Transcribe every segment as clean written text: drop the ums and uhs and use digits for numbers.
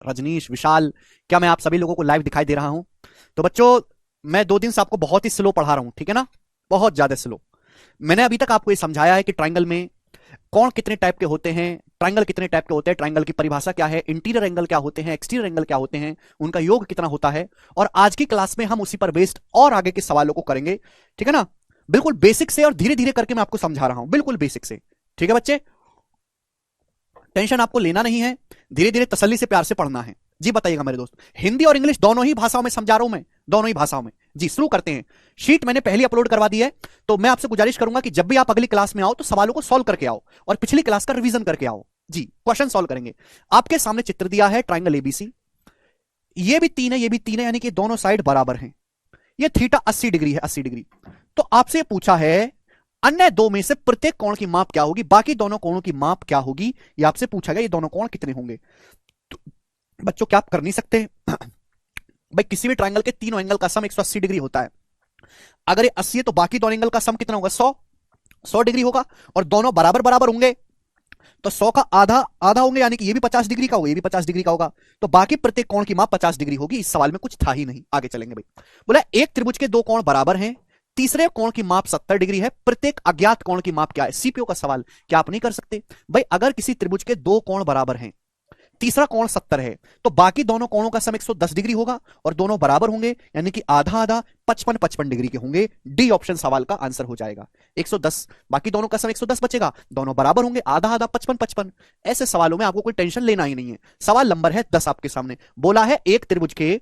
रजनीश, विशाल, क्या मैं आप सभी लोगों को लाइव दिखाई दे रहा हूं? तो बच्चों, मैं 2 दिन से आपको बहुत ही स्लो पढ़ा रहा हूं, ठीक है ना? बहुत ज्यादा स्लो। मैंने अभी तक आपको ये समझाया है कि ट्राइंगल में कौन कितने टाइप के होते हैं, ट्राइंगल कितने टाइप के होते हैं, ट्राइंगल की परिभाषा क्या है, इंटीरियर एंगल क्या होते हैं, एक्सटीरियर एंगल क्या होते हैं, उनका योग कितना होता है। और आज की क्लास में हम उसी पर बेस्ड और आगे के सवालों को करेंगे, ठीक है ना? बिल्कुल बेसिक से और धीरे धीरे करके मैं आपको समझा रहा हूं, बिल्कुल बेसिक से। ठीक है बच्चे, टेंशन आपको लेना नहीं है, धीरे धीरे तसल्ली से प्यार से पढ़ना है। जी बताइएगा मेरे दोस्त, हिंदी और इंग्लिश दोनों ही भाषाओं में समझा रहा हूं मैं, दोनों ही भाषाओं में। जी शुरू करते हैं। शीट मैंने पहले अपलोड करवा दी है, तो मैं आपसे गुजारिश करूंगा कि जब भी आप अगली क्लास में आओ तो सवालों को सॉल्व करके आओ और पिछली क्लास का रिवीजन करके आओ। जी क्वेश्चन सॉल्व करेंगे। आपके सामने चित्र दिया है ट्राइंगल एबीसी, ये भी 3 है, ये भी 3 है, यानी कि दोनों साइड बराबर हैं। ये थीटा 80 डिग्री है, 80 डिग्री। तो आपसे पूछा है अन्य दो में से प्रत्येक कोण की माप क्या होगी, बाकी दोनों कोणों की माप क्या होगी, ये आपसे पूछा गया। ये दोनों कोण कितने होंगे? तो बच्चों क्या आप कर नहीं सकते? भाई किसी भी ट्रायंगल के तीनों एंगल का सम 180 डिग्री होता है। अगर ये 80 है तो बाकी दोनों एंगल का सम कितना होगा? 100 डिग्री होगा। और दोनों बराबर बराबर होंगे तो 100 का आधा आधा होंगे, यानी कि ये भी 50 डिग्री का होगा, ये भी 50 डिग्री का होगा। तो बाकी प्रत्येक कोण की माप 50 डिग्री होगी। इस सवाल में कुछ था ही नहीं। आगे चलेंगे भाई। बोला एक त्रिभुज के दो कोण बराबर हैं, तीसरे कोण की माप 70 डिग्री है, प्रत्येक अज्ञात कोण की माप क्या है? सीपीओ का सवाल। क्या आप नहीं कर सकते भाई? अगर किसी त्रिभुज के दो कोण बराबर हैं, तीसरा कोण 70 है, तो बाकी दोनों कोणों का सम 110 डिग्री होगा और दोनों बराबर होंगे, यानी कि आधा आधा 55 डिग्री के होंगे। डी ऑप्शन सवाल का आंसर हो जाएगा। 110, बाकी दोनों का सम 110 बचेगा, दोनों बराबर होंगे, आधा आधा 55। ऐसे सवालों में आपको कोई टेंशन लेना ही नहीं है। सवाल नंबर है 10 आपके सामने। बोला है एक त्रिभुज के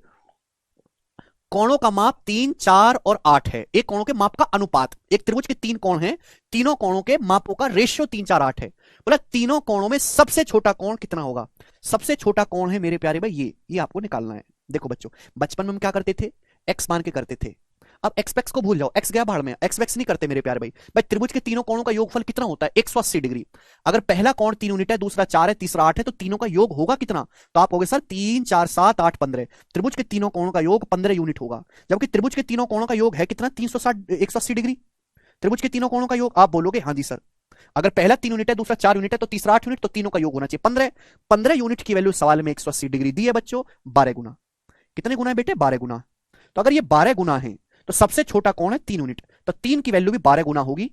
कोणों का माप 3, 4 और 8 है। एक कोणों के माप का अनुपात, एक त्रिभुज के 3 कोण हैं, तीनों कोणों के मापों का रेशियो 3, 4, 8 है। बोला तीनों कोणों में सबसे छोटा कोण कितना होगा? सबसे छोटा कोण है मेरे प्यारे भाई ये आपको निकालना है। देखो बच्चों, बचपन में हम क्या करते थे? एक्स मान के करते थे। अब एक्स को भूल जाओ, एक्स गया भाड़ में, एक्स वैक्स नहीं करते मेरे प्यारे भाई। भाई त्रिभुज के तीनों कोणों का योगफल कितना होता है? 180 डिग्री। अगर पहला कोण 3 यूनिट है, दूसरा 4 है, तीसरा 8 है, तो तीनों का योग होगा कितना? तो आप कहोगे सर 3, 4, 7, 8, 15। त्रिभुज के तीनों कोणों का योग 15 यूनिट होगा, जबकि त्रिभुज के तीनों कोणों का योग है कितना? 360 180 डिग्री। त्रिभुज के तीनों कोणों का योग, आप बोलोगे हाँ जी सर, अगर पहला 3 यूनिट है, दूसरा 4 यूनिट है, तो तीसरा 8 यूनिट, तो तीनों का योग होना चाहिए 15। 15 यूनिट की वैल्यू सवाल में 180 डिग्री दी है बच्चों, 12 गुना। कितने गुना है बेटे? 12 गुना। तो अगर ये 12 गुना है तो सबसे छोटा कौन है? 3 यूनिट। तो 3 की वैल्यू भी 12 गुना होगी,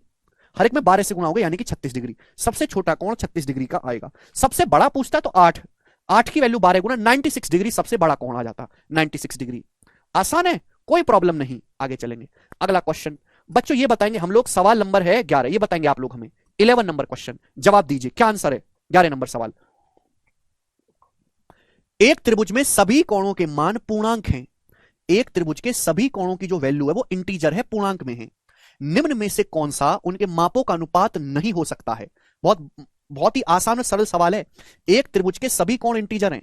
हर एक में 12 से गुना होगा, यानी कि 36 डिग्री। सबसे छोटा कौन 36 डिग्री का आएगा। सबसे बड़ा पूछता है तो 8, 8 की वैल्यू 12 गुना 96 डिग्री, सबसे बड़ा कौन आ जाता? 96 डिग्री। आसान है, कोई प्रॉब्लम नहीं। आगे चलेंगे। अगला क्वेश्चन बच्चों ये बताएंगे हम लोग, सवाल नंबर है 11, ये बताएंगे आप लोग हमें। 11 नंबर क्वेश्चन, जवाब दीजिए क्या आंसर है? 11 नंबर सवाल। एक त्रिभुज में सभी कोणों के मान पूर्णांक हैं। एक त्रिभुज के सभी कोणों की जो वैल्यू है वो इंटीजर है, पूर्णांक में है। निम्न में से कौन सा उनके मापों का अनुपात नहीं हो सकता है? बहुत बहुत ही आसान और सरल सवाल है। एक त्रिभुज के सभी कोण इंटीजर हैं,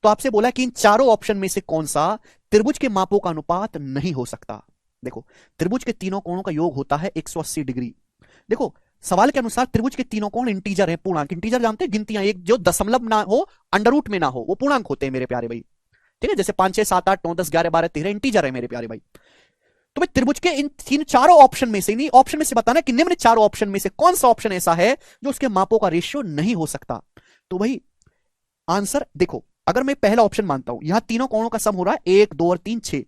तो आपसे बोला कि इन चारों ऑप्शन में से कौन सा त्रिभुज के मापों का अनुपात नहीं हो सकता। देखो, त्रिभुज के तीनों कोणों का योग होता है 180 डिग्री। देखो, सवाल के अनुसार त्रिभुज के तीनों कोण इंटीजर है, पूर्णांक। इंटीजर जानते हैं, गिनतियां, एक जो दशमलव ना हो, अंडर रूट में ना हो, वो पूर्णांक होते हैं मेरे प्यारे भाई। ठीक है, जैसे 5, 6, 7, 8, 9, 10, 11, 12, 13 इंटीजर है मेरे प्यारे भाई। तो भाई त्रिभुज के इन तीन चारों ऑप्शन में से, इन्हीं ऑप्शन में से बताना कि निम्न चारों ऑप्शन में से कौन सा ऑप्शन ऐसा है जो उसके मापों का रेशियो नहीं हो सकता। तो भाई आंसर देखो, अगर मैं पहला ऑप्शन मानता हूं, यहां तीनों कोणों का सम हो रहा है 1, 2 और 3, 6,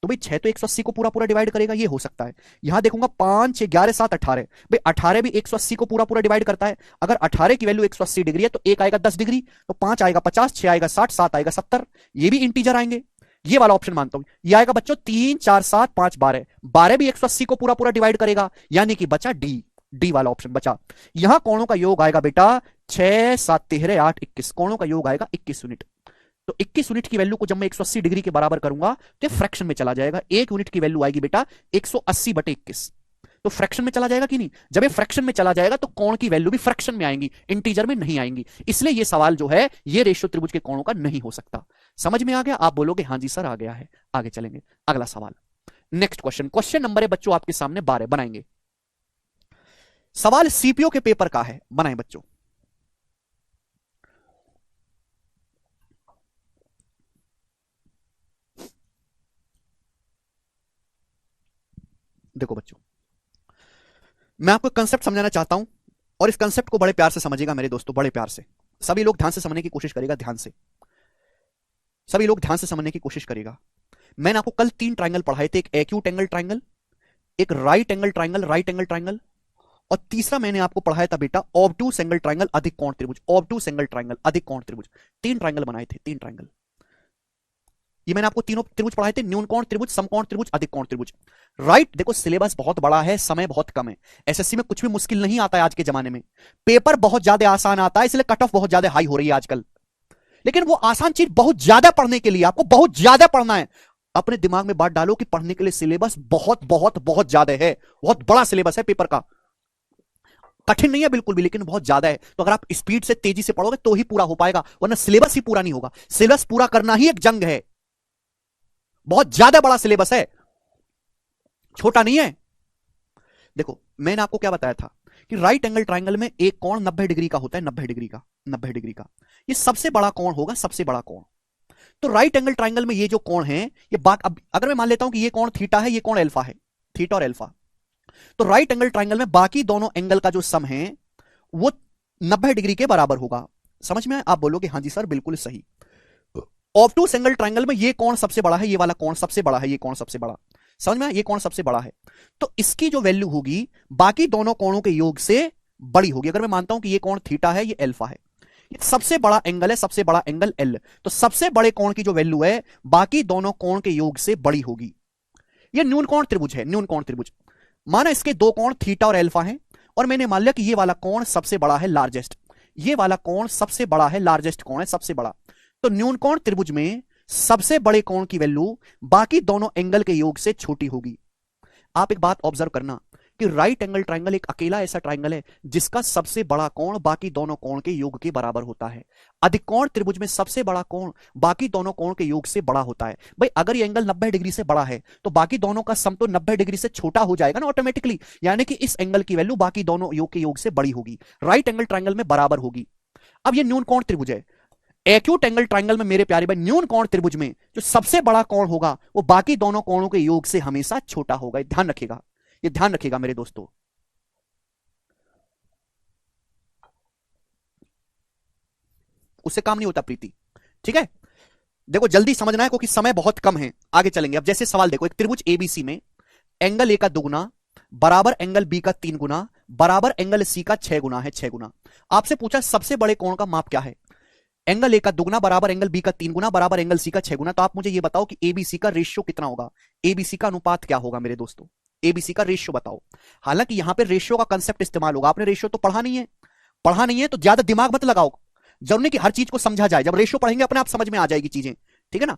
तो भाई 6 तो 180 को पूरा पूरा डिवाइड करेगा, ये हो सकता है। यहां देखूंगा 5, 6, 11, 7, 18, भाई 18 भी 180 को पूरा पूरा डिवाइड करता है। अगर 18 की वैल्यू 180 डिग्री है तो एक आएगा 10 डिग्री, तो 5 आएगा 50, 6 आएगा 60, 7 आएगा 70, ये भी इंटीजर आएंगे। ये वाला ऑप्शन मानता हूं। ये आएगा बच्चों 3, 4, 7, 5, 12, 12 भी 180 को पूरा पूरा डिवाइड करेगा, यानी कि बचा डी, डी वाला ऑप्शन बचा। यहां कोणों का योग आएगा बेटा 6, 7, 13, 8, 21, कोणों का योग आएगा 21 यूनिट। तो 21 यूनिट की वैल्यू को जब मैं 180 डिग्री के बराबर करूंगा तो फ्रैक्शन में चला जाएगा। 1 यूनिट की वैल्यू आएगी बेटा 180/21, तो फ्रैक्शन में चला जाएगा कि नहीं? जब ये फ्रैक्शन में चला जाएगा तो कोण की वैल्यू भी फ्रैक्शन में आएंगी, इंटीजर में नहीं आएंगी। इसलिए ये सवाल जो है ये रेशियो त्रिभुज के कोणों का नहीं हो सकता। समझ में आ गया? आप बोलोगे हाँ जी सर आ गया है। आगे चलेंगे, अगला सवाल, नेक्स्ट क्वेश्चन। क्वेश्चन नंबर है बच्चों आपके सामने 12, बनाएंगे। सवाल सीपीओ के पेपर का है, बनाए बच्चों। देखो बच्चों, मैं आपको कंसेप्ट समझाना चाहता हूं और इस कंसेप्ट को बड़े प्यार से समझिएगा मेरे दोस्तों, बड़े प्यार से। सभी लोग ध्यान से समझने की कोशिश करेगा, ध्यान से। सभी लोग ध्यान से समझने की कोशिश करेगा। मैंने आपको कल 3 ट्राइंगल पढ़ाए थे, एक एक्यूट एंगल ट्राइंगल, एक right angle triangle, right angle triangle, और तीसरा मैंने आपको पढ़ाया था बेटा ऑब्टूस एंगल ट्राइंगल अधिक कोण त्रिभुज, ऑब्टूस एंगल ट्राइंगल अधिक कोण त्रिभुज। 3 ट्राइंगल बनाए थे, 3 ट्राइंगल। ये मैंने आपको तीनों त्रिभुज पढ़ाए थे, न्यून कोण त्रिभुज, समकोण त्रिभुज, अधिक कोण त्रिभुज। राइट, देखो सिलेबस बहुत बड़ा है, समय बहुत कम है, एसएससी में कुछ भी मुश्किल नहीं आता है आज के जमाने में, पेपर बहुत ज्यादा आसान आता है, इसलिए कट ऑफ बहुत ज्यादा हाई हो रही है आजकल। लेकिन वो आसान चीज बहुत ज्यादा पढ़ने के लिए आपको बहुत ज्यादा पढ़ना है। अपने दिमाग में बात डालो कि पढ़ने के लिए सिलेबस बहुत बहुत बहुत ज्यादा है, बहुत बड़ा सिलेबस है पेपर का, कठिन नहीं है बिल्कुल भी, लेकिन बहुत ज्यादा है। तो अगर आप स्पीड से तेजी से पढ़ोगे तो ही पूरा हो पाएगा, वरना सिलेबस ही पूरा नहीं होगा। सिलेबस पूरा करना ही एक जंग है, बहुत ज्यादा बड़ा सिलेबस है, छोटा नहीं है। देखो मैंने आपको क्या बताया था कि राइट एंगल ट्राइंगल में एक कोण 90 डिग्री का होता है, 90 डिग्री का, 90 डिग्री का, ये सबसे बड़ा कोण होगा, सबसे बड़ा कोण। तो राइट एंगल ट्राइंगल में ये जो कोण है, ये अब अगर मैं मान लेता हूं कि ये कोण थीटा है, ये कोण अल्फा है, थीटा और अल्फा, तो राइट एंगल ट्राइंगल में बाकी दोनों एंगल का जो सम है वो 90 डिग्री के बराबर होगा। समझ में? आप बोलोगे हाँ जी सर बिल्कुल सही। ऑब्टूस एंगल ट्राइंगल में ये कोण सबसे बड़ा है, ये वाला कोण सबसे बड़ा है, ये कोण सबसे बड़ा, समझ में? ये कोण सबसे बड़ा है, तो इसकी जो वैल्यू होगी बाकी दोनों कोणों के योग से बड़ी होगी। अगर मैं मानता हूं कि ये कोण थीटा है, ये अल्फा है, ये सबसे बड़ा एंगल है, सबसे बड़ा एंगल एल, तो सबसे बड़े कोण की जो वैल्यू है बाकी दोनों कोण के योग से बड़ी होगी। ये न्यून कोण त्रिभुज है, न्यून कोण त्रिभुज। माना इसके दो कोण थीटा और अल्फा हैं, और मैंने मान लिया कि ये वाला कोण सबसे बड़ा है, लार्जेस्ट, ये वाला कोण सबसे बड़ा है, लार्जेस्ट कोण है, सबसे बड़ा। तो न्यून कोण त्रिभुज में सबसे बड़े कोण की वैल्यू बाकी दोनों एंगल के योग से छोटी होगी। आप एक बात ऑब्जर्व करना कि राइट एंगल ट्राइंगल एक अकेला ऐसा ट्राइंगल है जिसका सबसे बड़ा कोण बाकी दोनों कोण के योग के बराबर होता है। अधिकोण त्रिभुज में सबसे बड़ा कोण बाकी दोनों कोण के योग से बड़ा होता है। भाई अगर ये एंगल 90 डिग्री से बड़ा है तो बाकी दोनों का सम तो 90 डिग्री से छोटा हो जाएगा ना ऑटोमेटिकली, यानी कि इस एंगल की वैल्यू बाकी दोनों योग के योग से बड़ी होगी, राइट एंगल ट्राइंगल में बराबर होगी। अब ये न्यून कोण त्रिभुज है, एक्यूट एंगल ट्राइंगल में मेरे प्यारे भाई न्यून कोण त्रिभुज में जो सबसे बड़ा कोण होगा वो बाकी दोनों कोणों के योग से हमेशा छोटा होगा। ध्यान रखिएगा, ये ध्यान रखिएगा मेरे दोस्तों। उससे काम नहीं होता प्रीति, ठीक है? देखो जल्दी समझना है क्योंकि समय बहुत कम है, आगे चलेंगे। अब जैसे सवाल देखो, एक त्रिभुज एबीसी में एंगल ए का 2 गुना बराबर एंगल बी का 3 गुना बराबर एंगल सी का 6 गुना है, 6 गुना। आपसे पूछा सबसे बड़े कोण का माप क्या है? एंगल ए का 2 गुना बराबर एंगल बी का 3 गुना बराबर एंगल सी का 6 गुना। तो आप मुझे ये बताओ कि एबीसी का रेशियो कितना होगा, एबीसी का अनुपात क्या होगा मेरे दोस्तों? एबीसी का रेशियो बताओ। हालांकि यहां पे रेशियो का कंसेप्ट इस्तेमाल होगा, आपने रेशियो तो पढ़ा नहीं है, पढ़ा नहीं है तो ज्यादा दिमाग मत लगाओ, जरूरी नहीं कि हर चीज को समझा जाए। जब रेशियो पढ़ेंगे अपने आप समझ में आ जाएगी चीजें, ठीक है ना?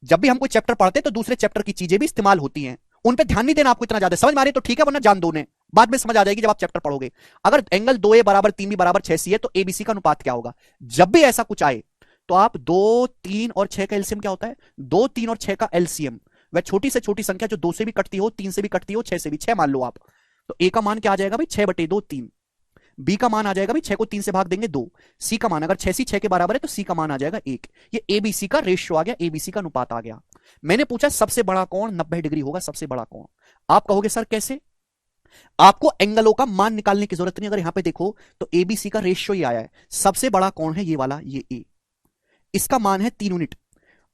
जब भी हम कोई चैप्टर पढ़ते हैं तो दूसरे चैप्टर की चीजें भी इस्तेमाल होती हैं, उन पे ध्यान नहीं देना आपको इतना ज्यादा। समझ में आ रही है तो ठीक है, वरना जान दो ने, बाद में समझ आ जाएगी जब आप चैप्टर पढ़ोगे। अगर एंगल 2a बराबर 3b बराबर 6c है तो एबीसी का अनुपात क्या होगा? जब भी ऐसा कुछ आए तो आप 2, 3 और 6 का एलसीएम क्या होता है? 2, 3 और 6 का एलसीएम, वह छोटी से छोटी संख्या जो 2 से भी कटती हो, 3 से भी कटती हो, 6 से भी, 6 मान लो आप, तो ए का मान क्या आ जाएगा भाई? 6/2, 3। बी का मान आ जाएगा भाई 6 को 3 से भाग देंगे 2। सी का मान अगर 6c 6 के बराबर है तो सी का मान आ जाएगा 1। ये एबीसी का रेशियो आ गया, एबीसी का अनुपात आ गया। मैंने पूछा सबसे बड़ा कोण 90 डिग्री होगा, सबसे बड़ा कोण। आप कहोगे सर कैसे? आपको एंगलों का मान निकालने की जरूरत नहीं। अगर यहां पे देखो तो एबीसी का रेशियो ही आया है, सबसे बड़ा कोण है ये वाला, ये ए, इसका मान है 3 यूनिट।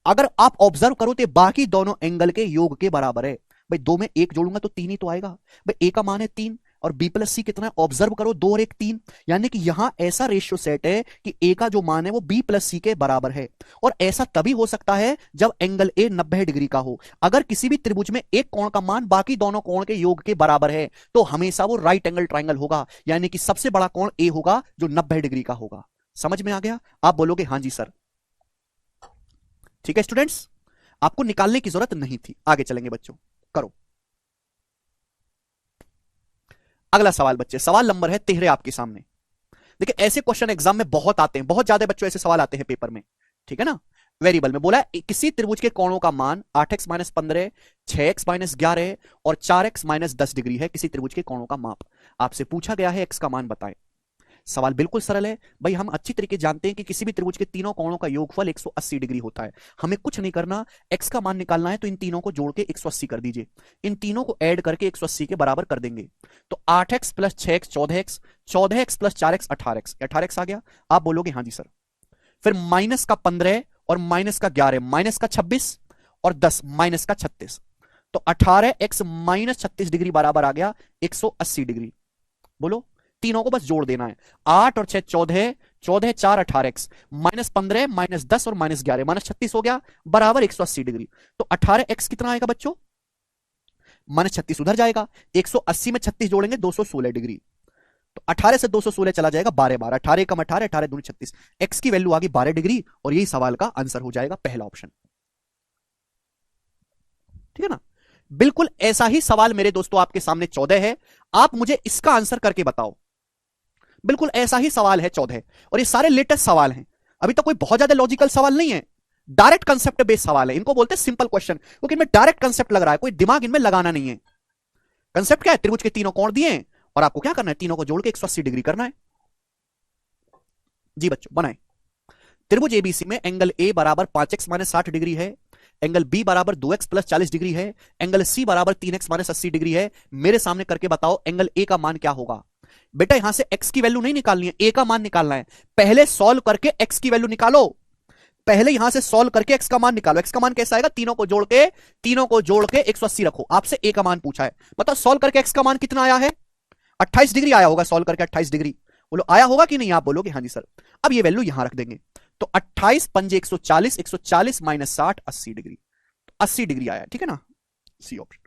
अगर आप ऑब्जर्व करो तो बाकी दोनों एंगल के योग के बराबर है। भाई 2 में 1 जोड़ूंगा तो 3 ही तो आएगा। भाई ए का मान है 3 और बी प्लस सी कितना है? ऑब्जर्व करो 2 और 1 3, यानी कि यहां ऐसा रेशियो सेट है कि ए का जो मान है वो बी प्लस सी के बराबर है। और ऐसा तभी हो सकता है जब एंगल ए 90 डिग्री का हो। अगर किसी भी त्रिभुज में एक कोण का मान बाकी दोनों कोण के योग के बराबर है तो हमेशा वो राइट एंगल ट्राइंगल होगा, यानी कि सबसे बड़ा कोण ए होगा जो 90 डिग्री का होगा। समझ में आ गया? आप बोलोगे हाँ जी सर। ठीक है स्टूडेंट्स, आपको निकालने की जरूरत नहीं थी। आगे चलेंगे बच्चों, करो अगला सवाल। बच्चे सवाल नंबर है 13 आपके सामने। देखिए ऐसे क्वेश्चन एग्जाम में बहुत आते हैं, बहुत ज्यादा बच्चों ऐसे सवाल आते हैं पेपर में, ठीक है ना? वेरिएबल में बोला है किसी त्रिभुज के कोणों का मान 8x - 15, 6x - 11 और 4x - 10 डिग्री है। किसी त्रिभुज के कोणों का माप आपसे पूछा गया है, x का मान बताएं। सवाल बिल्कुल सरल है भाई, हम अच्छी तरीके जानते हैं कि किसी भी त्रिभुज के तीनों कोणों का योगफल 180 डिग्री होता है। हमें कुछ नहीं करना, x का मान निकालना है तो इन तीनों को जोड़ के 180 कर दीजिए, इन तीनों को ऐड करके 180 के बराबर कर देंगे। तो 8x + 6x 14x, 14x + 4x 18x, 18x आ गया। आप बोलोगे हाँ जी सर। फिर माइनस का 15 और माइनस का 11, माइनस का 26 और 10, माइनस का 36। तो 18x माइनस 36 डिग्री बराबर आ गया 180 डिग्री। बोलो, तीनों को बस जोड़ देना है। 8 और 6 14, 14 4 18x माइनस 15 माइनस 10 और माइनस 11 माइनस 36 हो गया बराबर 180 डिग्री। तो 18x कितना आएगा बच्चों? माइनस 36 उधर जाएगा, 180 में 36 जोड़ेंगे 216 डिग्री। तो 18 से 216 चला जाएगा 12 12, 18 कम 18, 18 दूनी 36, एक्स की वैल्यू आ गई 12 डिग्री और यही सवाल का आंसर हो जाएगा पहला ऑप्शन। ठीक है ना? बिल्कुल ऐसा ही सवाल मेरे दोस्तों आपके सामने 14 है, आप मुझे इसका आंसर करके बताओ। बिल्कुल ऐसा ही सवाल है 14 और ये सारे लेटेस्ट सवाल हैं, अभी तक कोई बहुत ज्यादा लॉजिकल सवाल नहीं है, डायरेक्ट कंसेप्ट बेस्ड सवाल है। इनको बोलते हैं सिंपल क्वेश्चन, क्योंकि इनमें डायरेक्ट कंसेप्ट लग रहा है, कोई दिमाग इनमें लगाना नहीं है। कंसेप्ट क्या है? त्रिभुज के तीनों कोण दिए हैं और आपको क्या करना है? तीनों को जोड़ के 180 डिग्री करना है। जी बच्चों बनाए। त्रिभुज एबीसी में एंगल ए बराबर 5x माइनस 60 डिग्री है, एंगल बी बराबर 2x प्लस 40 डिग्री है, एंगल सी बराबर 3x माइनस 80 डिग्री है। मेरे सामने करके बताओ एंगल ए का मान क्या होगा। बेटा यहां से x की वैल्यू नहीं निकालनी है, a का मान निकालना है। पहले सॉल्व करके x की वैल्यू निकालो, पहले यहां से सॉल्व करके x का मान निकालो। x का मान कैसा आएगा? तीनों को जोड़ के 180 रखो। आपसे a का मान पूछा है, बताओ सॉल्व करके x का मान कितना आया है? 28 डिग्री आया होगा। सॉल्व करके 28 डिग्री बोलो आया होगा कि नहीं? आप बोलोगे हाँ जी सर। अब ये वैल्यू यहां रख देंगे, तो 28 पंजे 140, 140 माइनस 60 80 डिग्री, 80 डिग्री आया। ठीक है ना? C option.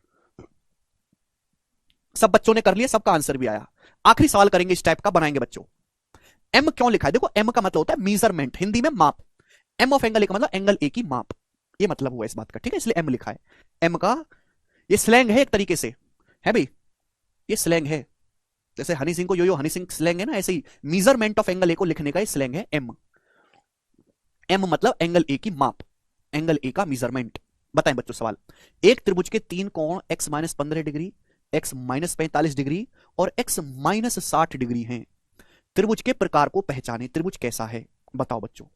सब बच्चों ने कर लिया, सबका आंसर भी आया। आखिरी सवाल करेंगे इस टाइप का, बनाएंगे बच्चों। एम क्यों लिखा है? देखो एम का मतलब होता है मेजरमेंट, हिंदी में माप। एम ऑफ एंगल ए का मतलब एंगल ए की माप, ये मतलब हुआ इस बात का। ठीक है, इसलिए एम लिखा है। एम का ये स्लैंग है एक तरीके से, है भाई, ये स्लैंग है। जैसे हनी सिंह को यो यो हनी सिंह स्लैंग है ना, ऐसे ही मेजरमेंट ऑफ एंगल ए को लिखने का ये स्लैंग है एम। एम मतलब एंगल ए की माप, एंगल ए का मेजरमेंट। बताएं बच्चों सवाल। एक त्रिभुज के तीन कोण x minus 15 degree, x minus 45 degree और x माइनस 60 डिग्री हैं। त्रिभुज के प्रकार को पहचाने, त्रिभुज कैसा है बताओ बच्चों।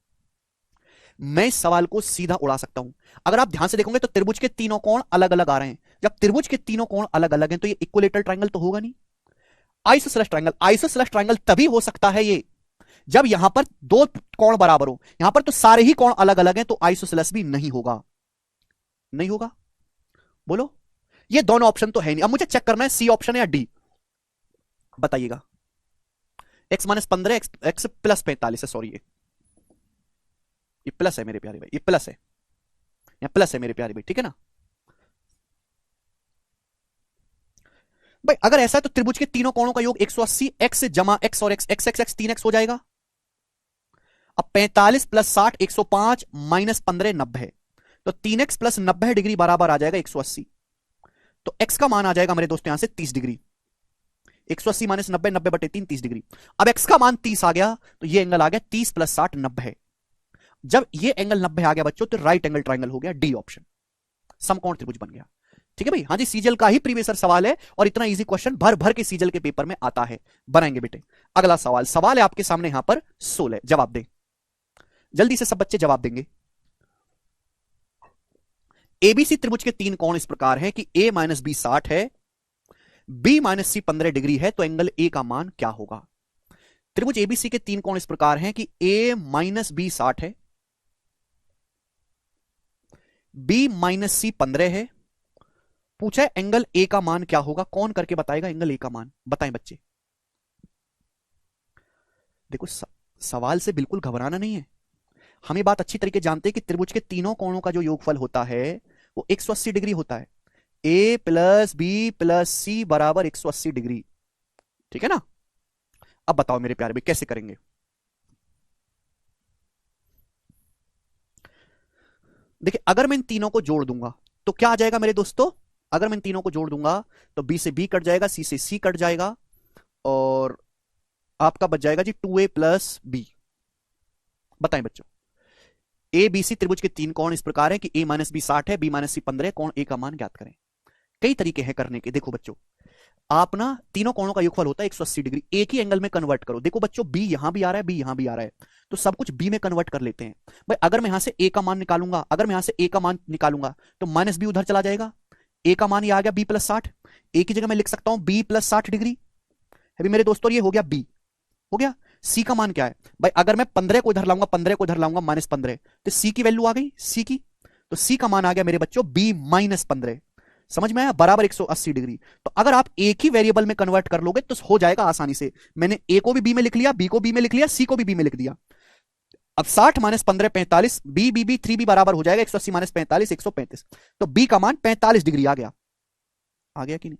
मैं इस सवाल को सीधा उड़ा सकता हूं। अगर आप ध्यान से देखोगे तो त्रिभुज के तीनों कोण अलग अलग आ रहे हैं। जब त्रिभुज के तीनों कोण अलग अलग हैं तो ये इक्विलेटरल ट्रायंगल तो होगा नहीं। आइसोसेलेस ट्रायंगल, आइसोसेलेस ट्रायंगल तभी हो सकता है ये जब यहां पर दो कोण बराबर हो। यहां पर तो सारे ही कोण अलग अलग हैं, तो आइसोसेलेस भी नहीं होगा। नहीं होगा? बोलो, ये दोनों ऑप्शन तो है नहीं। अब मुझे चेक करना है सी ऑप्शन है या डी, बताइएगा। x माइनस 15, एक्स प्लस 45 है, सॉरी ये प्लस है मेरे प्यारे भाई, ये प्लस है, यहां प्लस है मेरे प्यारे भाई। ठीक है ना भाई? अगर ऐसा है तो त्रिभुज के तीनों कोणों का योग 180, x जमा x और x, x x x 3x हो जाएगा। अब 45 प्लस 60 105 माइनस 15 90, तो 3x प्लस 90 डिग्री बराबर आ जाएगा 180। तो x का मान आ जाएगा मेरे दोस्तों यहां से 30 डिग्री। 180 माइनस 90, 90 बटे 3 30 डिग्री। अब x का मान 30 आ गया तो ये एंगल आ गया 30 प्लस 60 90। जब ये एंगल 90 आ गया बच्चों तो राइट एंगल ट्रायंगल हो गया, डी ऑप्शन, समकोण त्रिभुज बन गया। ठीक है भाई? हाँ जी, सीजल का ही प्रीवियस सवाल है और इतना इजी क्वेश्चन भर भर के सीजल के पेपर में आता है। बनाएंगे बेटे। अगला सवाल है आपके सामने यहां पर 16, जवाब दें जल्दी से, सब बच्चे जवाब देंगे। एबीसी त्रिभुज के तीन कोण इस प्रकार हैं कि a माइनस बी 60 है, b माइनस सी 15 डिग्री है, तो एंगल a का मान क्या होगा। त्रिभुज एबीसी के तीन कोण इस प्रकार हैं कि a माइनस बी 60 है, b माइनस सी 15 है। पूछा है एंगल a का मान क्या होगा, कौन करके बताएगा एंगल a का मान? बताएं बच्चे। देखो सवाल से बिल्कुल घबराना नहीं है। हम ये बात अच्छी तरीके जानते हैं कि त्रिभुज के तीनों कोणों का जो योगफल होता है वो 180 डिग्री होता है। a प्लस बी प्लस सी बराबर 180 डिग्री। ठीक है ना? अब बताओ मेरे प्यारे भाई कैसे करेंगे। देखिए अगर मैं इन तीनों को जोड़ दूंगा तो क्या आ जाएगा मेरे दोस्तों? अगर मैं इन तीनों को जोड़ दूंगा तो b से b कट जाएगा, c से c कट जाएगा और आपका बच जाएगा जी 2a प्लस b। बताएं बच्चों। ए बी सी त्रिभुज के तीन कोण इस प्रकार है कि a माइनस बी 60 है, b माइनस सी 15 है, कोण a का मान ज्ञात करें। कई तरीके हैं करने के। देखो बच्चों, आप ना तीनों कोणों का योगफल होता है 180 डिग्री, एक ही एंगल में कन्वर्ट करो। देखो बच्चों, b यहां भी आ रहा है, b यहां भी आ रहा है, तो सब कुछ b में कन्वर्ट कर लेते हैं। भाई अगर मैं यहां से a का मान निकालूंगा, अगर मैं यहां से a का मान निकालूंगा तो माइनस b उधर चला जाएगा। a का मान ये आ गया b प्लस 60, a की जगह मैं लिख सकता हूं b प्लस 60 डिग्री। अभी मेरे दोस्तों ये हो गया b, हो गया। सी का मान क्या है भाई? अगर मैं 15 को इधर लाऊंगा, 15 को इधर लाऊंगा, -15, तो सी की वैल्यू आ गई, सी की। तो सी का मान आ गया मेरे बच्चों बी -15। समझ में आया? बराबर 180 डिग्री। तो अगर आप एक ही वेरिएबल में कन्वर्ट कर लोगे तो हो जाएगा आसानी से। मैंने ए को भी बी में लिख लिया, बी को बी में लिख लिया, सी को भी बी में लिख दिया। अब 60 - 15 45, बी बी बी 3 भी बराबर हो जाएगा 180 - 45 135। तो बी का मान 45 डिग्री आ गया। आ गया कि नहीं?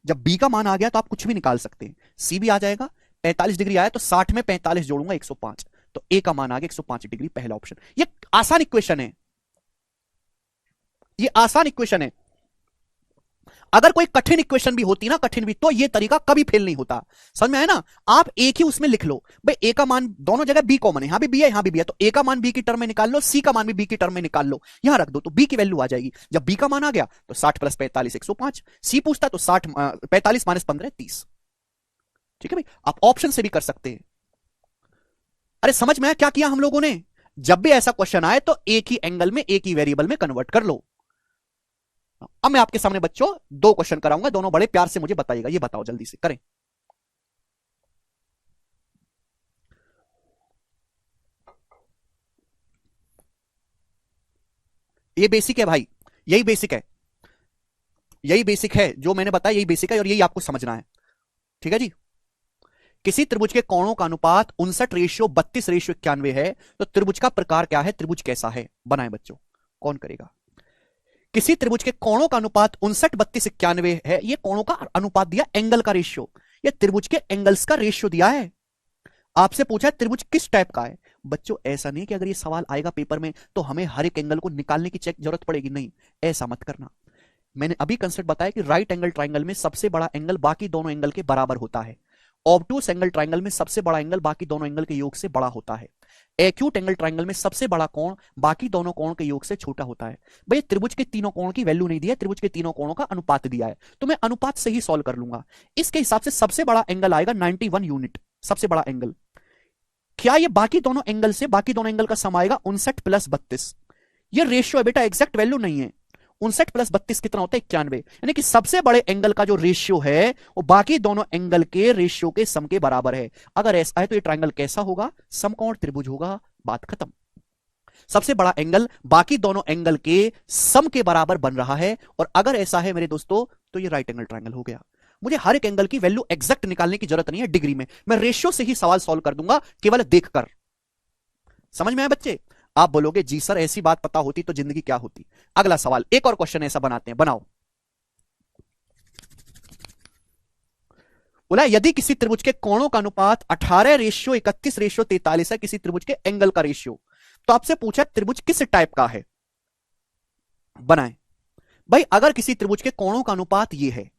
जब बी का मान आ गया तो आप कुछ भी निकाल सकते हैं। सी भी आ जाएगा, 45 डिग्री आया तो 60 में 45 जोड़ूंगा 105। तो ए का मान आ गया 105 डिग्री, पहला ऑप्शन। ये आसान इक्वेशन है, ये आसान इक्वेशन है। अगर कोई कठिन इक्वेशन भी होती ना, कठिन भी, तो ये तरीका कभी फेल नहीं होता। समझ में आया ना? आप एक ही उसमें लिख लो भाई, ए का मान दोनों जगह बी कॉमन है, यहां भी बी है, यहां भी बी है, तो ए का मान बी की टर्म में निकाल लो, सी का मान भी बी की टर्म में निकाल लो, यहां रख दो, तो बी की वैल्यू आ जाएगी। जब बी का मान आ गया तो 60 + 45 105। सी पूछता तो 60 45 - 15 30। ठीक है भाई, आप ऑप्शन से भी कर सकते हैं। अरे समझ में आया क्या किया हम लोगों ने? जब भी ऐसा क्वेश्चन आए तो एक ही एंगल में, एक ही वेरिएबल में कन्वर्ट कर लो। अब मैं आपके सामने बच्चों 2 क्वेश्चन कराऊंगा, दोनों बड़े प्यार से मुझे बताइएगा। ये बताओ जल्दी से करें। ये बेसिक है भाई, यही बेसिक है, यही बेसिक है जो मैंने बताया, यही बेसिक है और यही आपको समझना है। ठीक है जी। किसी त्रिभुज के कोणों का अनुपात 59:32:91 है, तो त्रिभुज का प्रकार क्या है, त्रिभुज कैसा है? बनाए बच्चों, कौन करेगा? किसी त्रिभुज के कोणों का अनुपात 59:32:91 है। ये कोणों का अनुपात दिया, एंगल का रेशियो, ये त्रिभुज के एंगल्स का रेशियो दिया है। आपसे पूछा है त्रिभुज किस टाइप का है। बच्चों ऐसा नहीं कि अगर ये सवाल आएगा पेपर में तो हमें हर एक एंगल को निकालने की चेक जरूरत पड़ेगी, नहीं, ऐसा मत करना। मैंने अभी कंसेप्ट बताया कि राइट एंगल ट्राइंगल में सबसे बड़ा एंगल बाकी दोनों एंगल के बराबर होता है। ऑब्टूस एंगल ट्राइंगल में सबसे बड़ा एंगल बाकी दोनों एंगल के योग से बड़ा होता है। एक्यूट एंगल ट्राइंगल में सबसे बड़ा कोण बाकी दोनों कोण के योग से छोटा होता है। भाई त्रिभुज के तीनों कोण की वैल्यू नहीं दिया है, त्रिभुज के तीनों कोणों का अनुपात दिया है, तो मैं अनुपात से ही सॉल्व कर लूंगा। इसके हिसाब से सबसे बड़ा एंगल आएगा 91 यूनिट, सबसे बड़ा एंगल। क्या ये बाकी दोनों एंगल से, बाकी दोनों एंगल का सम आएगा 59 + 32। ये रेशियो है बेटा, एग्जैक्ट वैल्यू नहीं है। 59 + 32 कितना होता है? 91। यानी कि सबसे बड़े एंगल का जो रेशियो है वो बाकी दोनों एंगल के रेशियो के सम के बराबर है। अगर ऐसा है तो ये ट्रायंगल कैसा होगा? समकोण त्रिभुज होगा, बात खत्म। सबसे बड़ा एंगल बाकी दोनों एंगल के सम के बराबर बन रहा है, और अगर ऐसा है मेरे दोस्तों तो ये राइट एंगल ट्रायंगल हो गया। मुझे हर एक एंगल की वैल्यू एग्जैक्ट निकालने की जरूरत नहीं है डिग्री में, मैं रेशियो से ही सवाल सॉल्व कर दूंगा केवल देखकर। समझ में आया बच्चे? आप बोलोगे जी सर ऐसी बात पता होती तो जिंदगी क्या होती। अगला सवाल, एक और क्वेश्चन ऐसा बनाते हैं, बनाओ। बोला यदि किसी त्रिभुज के कोणों का अनुपात 18:31:43 है, किसी त्रिभुज के एंगल का रेशियो, तो आपसे पूछा त्रिभुज किस टाइप का है, बनाए। भाई अगर किसी त्रिभुज के कोणों का अनुपात ये है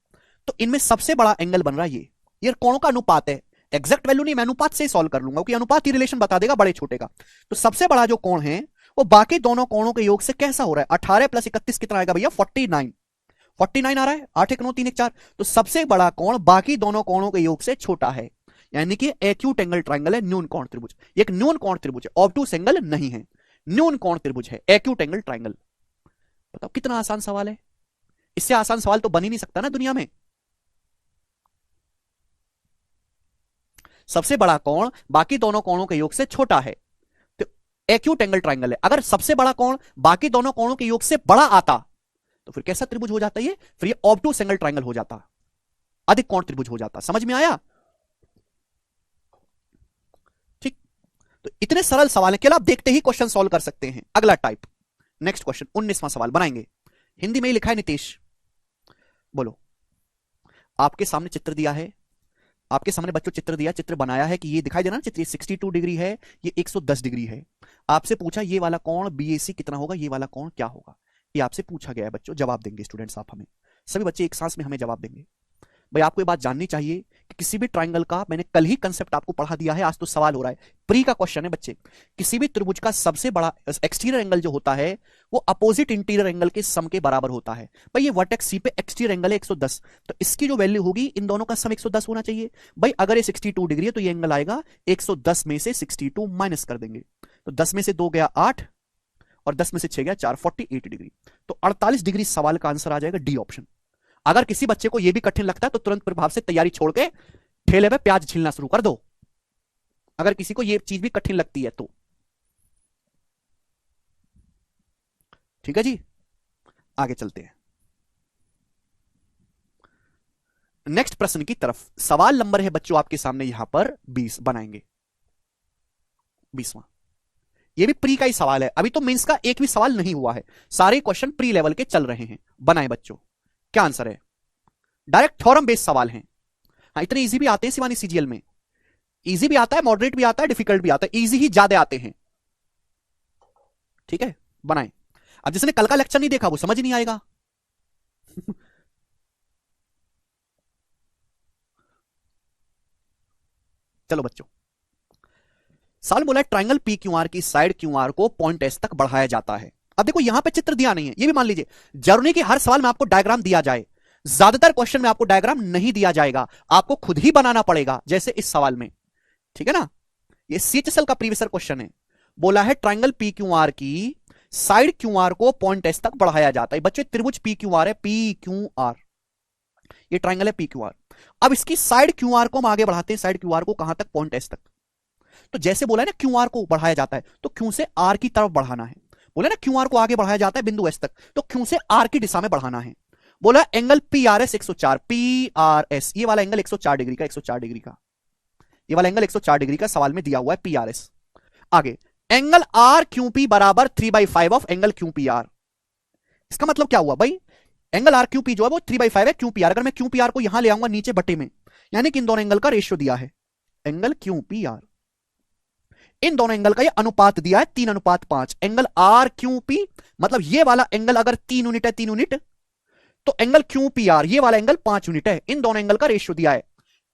तो इनमें सबसे बड़ा एंगल बन रहा है ये कोणों का अनुपात है। एग्जैक्ट वैल्यू नहीं, मैं अनुपात से ही सॉल्व कर लूंगा क्योंकि अनुपात ही रिलेशन बता देगा बड़े छोटे का। तो सबसे बड़ा जो कोण है वो बाकी दोनों कोणों के योग से कैसा हो रहा है? 18 + 31 कितना आएगा भैया? 49। 49 आ रहा है, 8 1 9 3 1 4। तो सबसे बड़ा कोण बाकी दोनों कोणों के योग से छोटा है, यानी कि एक्यूट एंगल ट्राइंगल है, न्यून कोण त्रिभुज। एक न्यून कोण त्रिभुज है, ऑब्टूस एंगल नहीं है, न्यून कोण त्रिभुज है, एक्यूट एंगल ट्राइंगल। बताओ कितना आसान सवाल है, इससे आसान सवाल तो बन ही नहीं सकता ना दुनिया में। सबसे बड़ा कोण बाकी दोनों कोणों के योग से छोटा है, तो एक्यूट एंगल ट्राइंगल है। अगर सबसे बड़ा कोण बाकी दोनों कोणों के योग से बड़ा आता तो फिर कैसा त्रिभुज हो जाता है? फिर ये ऑब्टूस एंगल ट्राइंगल हो जाता, अधिक कोण त्रिभुज हो जाता। समझ में आया? ठीक। तो इतने सरल सवाल है, केवल आप देखते ही क्वेश्चन सॉल्व कर सकते हैं। अगला टाइप, नेक्स्ट क्वेश्चन, 19वां सवाल बनाएंगे। हिंदी में ही लिखा है नीतीश, बोलो। आपके सामने चित्र दिया है, आपके सामने बच्चों चित्र दिया, चित्र बनाया है कि ये दिखाई दे रहा है चित्र, 62 डिग्री है, ये 110 डिग्री है। आपसे पूछा ये वाला कोण बीएसी कितना होगा, ये वाला कोण क्या होगा, ये आपसे पूछा गया है बच्चों। जवाब देंगे स्टूडेंट्स आप हमें, सभी बच्चे एक सांस में हमें जवाब देंगे। भाई आपको ये बात जाननी चाहिए कि किसी भी ट्राइंगल का, मैंने कल ही कंसेप्ट आपको पढ़ा दिया है, आज तो सवाल हो रहा है, प्री का क्वेश्चन है बच्चे। किसी भी त्रिभुज का सबसे बड़ा एक्सटीरियर एंगल जो होता है वो अपोजिट इंटीरियर एंगल के सम के बराबर होता है। भाई ये वर्टेक्स सी पे एक्सटीरियर एंगल है 110, तो इसकी जो वैल्यू होगी इन दोनों का सम 110 होना चाहिए। भाई अगर ये 62 डिग्री है तो ये एंगल आएगा 110 में से 62 माइनस कर देंगे, तो 10 में से 2 गया 8 और 10 में से 6 गया 4, 48 डिग्री। तो 48 डिग्री सवाल का आंसर आ जाएगा डी ऑप्शन। अगर किसी बच्चे को यह भी कठिन लगता है तो तुरंत प्रभाव से तैयारी छोड़ के ठेले पे प्याज छीलना शुरू कर दो। अगर किसी को ये चीज भी कठिन लगती है तो। ठीक है जी, आगे चलते हैं नेक्स्ट प्रश्न की तरफ। सवाल नंबर है बच्चों आपके सामने यहां पर 20 बनाएंगे, 20वां। ये भी प्री का ही सवाल है, अभी तो मेंस का एक भी सवाल नहीं हुआ है, सारे क्वेश्चन प्री लेवल के चल रहे हैं। बनाए बच्चों, क्या आंसर है? डायरेक्ट थ्योरम बेस्ड सवाल हैं। हाँ, इतने इजी भी आते हैं शिवानी सीजीएल में, इजी भी आता है, मॉडरेट भी आता है, डिफिकल्ट भी आता है, इजी ही ज्यादा आते हैं। ठीक है, बनाए। अब जिसने कल का लेक्चर नहीं देखा वो समझ नहीं आएगा। चलो बच्चों, सवाल बोला है ट्राइंगल पी क्यू आर की साइड क्यू आर को पॉइंट एस तक बढ़ाया जाता है। अब देखो यहां पे चित्र दिया नहीं है, ये भी मान लीजिए, जरूरी नहीं कि हर सवाल में आपको डायग्राम दिया जाए, ज्यादातर क्वेश्चन में आपको डायग्राम नहीं दिया जाएगा, आपको खुद ही बनाना पड़ेगा, जैसे इस सवाल में। ठीक है ना, ये सीएचएसएल का प्रीवियस क्वेश्चन है। बोला है ट्राइंगल पी क्यू आर की साइड क्यू आर को पॉइंट एस तक बढ़ाया जाता है। बच्चे त्रिभुज पी क्यू आर है, पी क्यू आर, ये ट्राइंगल है पी क्यू आर। अब इसकी साइड क्यू आर को हम आगे बढ़ाते हैं, साइड क्यू आर को कहां तक? पॉइंट एस तक। तो जैसे बोला है ना क्यू आर को बढ़ाया जाता है, तो क्यू से आर की तरफ बढ़ाना है। बोला ना क्यू आर को आगे बढ़ाया जाता है बिंदु एस तक, तो क्यू से आर की दिशा में बढ़ाना है। बोला angle P R S 104, P R S, ये वाला एंगल 104 डिग्री का, 104 डिग्री का, ये वाला एंगल 104 डिग्री का सवाल में दिया हुआ है, पी आर एस। आगे एंगल आर क्यू पी बराबर 3/5 of angle Q P R. इसका मतलब क्या हुआ भाई? एंगल आर क्यू पी जो है वो 3/5 है क्यू पी आर। अगर मैं क्यू पी आर को यहां ले आऊंगा नीचे बटे में, यानी कि इन दोनों एंगल का रेशियो दिया है, एंगल क्यू पी आर, इन दोनों एंगल का ये अनुपात दिया है 3:5। एंगल आर क्यू पी मतलब ये वाला एंगल अगर 3 यूनिट है, 3 यूनिट, तो एंगल क्यू पी आर ये वाला एंगल 5 यूनिट है। इन दोनों एंगल का रेशियो दिया है,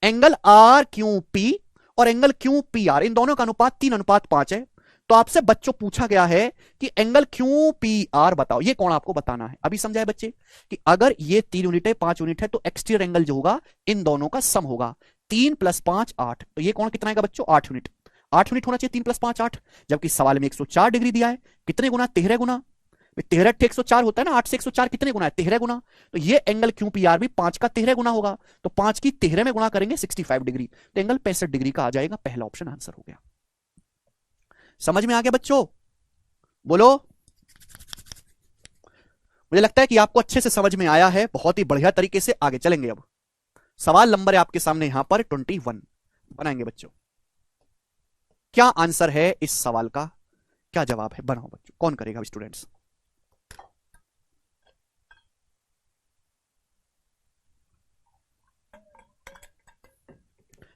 एंगल आर क्यू पी और एंगल क्यू पी आर, इन दोनों का अनुपात 3:5 है। तो आपसे बच्चों पूछा गया है कि एंगल क्यू पी आर बताओ, ये कौन आपको बताना है। अभी समझाए बच्चे कि अगर ये 3 यूनिट है, 5 यूनिट है, तो एक्सटीरियर एंगल जो होगा इन दोनों का सम होगा। 3 + 5 8, तो ये कौन कितना आएगा बच्चों? 8 यूनिट। 8 यूनिट होना चाहिए, 3 + 5 8, जबकि सवाल में 104 डिग्री दिया है। कितने गुना? 13 गुना। 13 104 होता है ना, 8 से 104 कितने गुना है? 13 गुना। तो ये एंगल क्यू पी आर भी 5 का 13 गुना होगा, तो 5 की 13 में गुना करेंगे 65 डिग्री, तो एंगल 65 डिग्री का आ जाएगा। पहला ऑप्शन आंसर हो गया। समझ में आ गया बच्चों? बोलो। मुझे लगता है कि आपको अच्छे से समझ में आया है, बहुत ही बढ़िया तरीके से। आगे चलेंगे। अब सवाल नंबर है आपके सामने यहां पर 21 बनाएंगे बच्चों। क्या आंसर है इस सवाल का? क्या जवाब है? बनाओ बच्चों, कौन करेगा स्टूडेंट्स?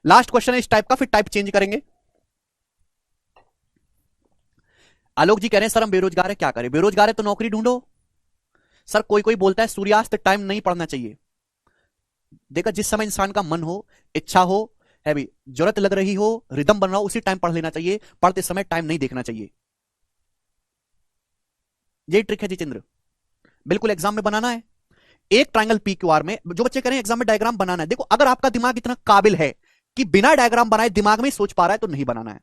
लास्ट क्वेश्चन है इस टाइप का, फिर टाइप चेंज करेंगे। आलोक जी कह रहे हैं सर हम बेरोजगार है, क्या करें? बेरोजगार है तो नौकरी ढूंढो। सर कोई कोई बोलता है सूर्यास्त टाइम नहीं पढ़ना चाहिए। देखा, जिस समय इंसान का मन हो, इच्छा हो, है भी, जरूरत लग रही हो, रिदम बन रहा हो, उसी टाइम पढ़ लेना चाहिए। पढ़ते समय टाइम नहीं देखना चाहिए। यही ट्रिक है जितेंद्र, बिल्कुल एग्जाम में बनाना है। एक ट्रायंगल पी क्यू आर में जो बच्चे करें एग्जाम में डायग्राम बनाना है। देखो अगर आपका दिमाग इतना काबिल है कि बिना डायग्राम बनाए दिमाग में ही सोच पा रहा है तो नहीं बनाना है।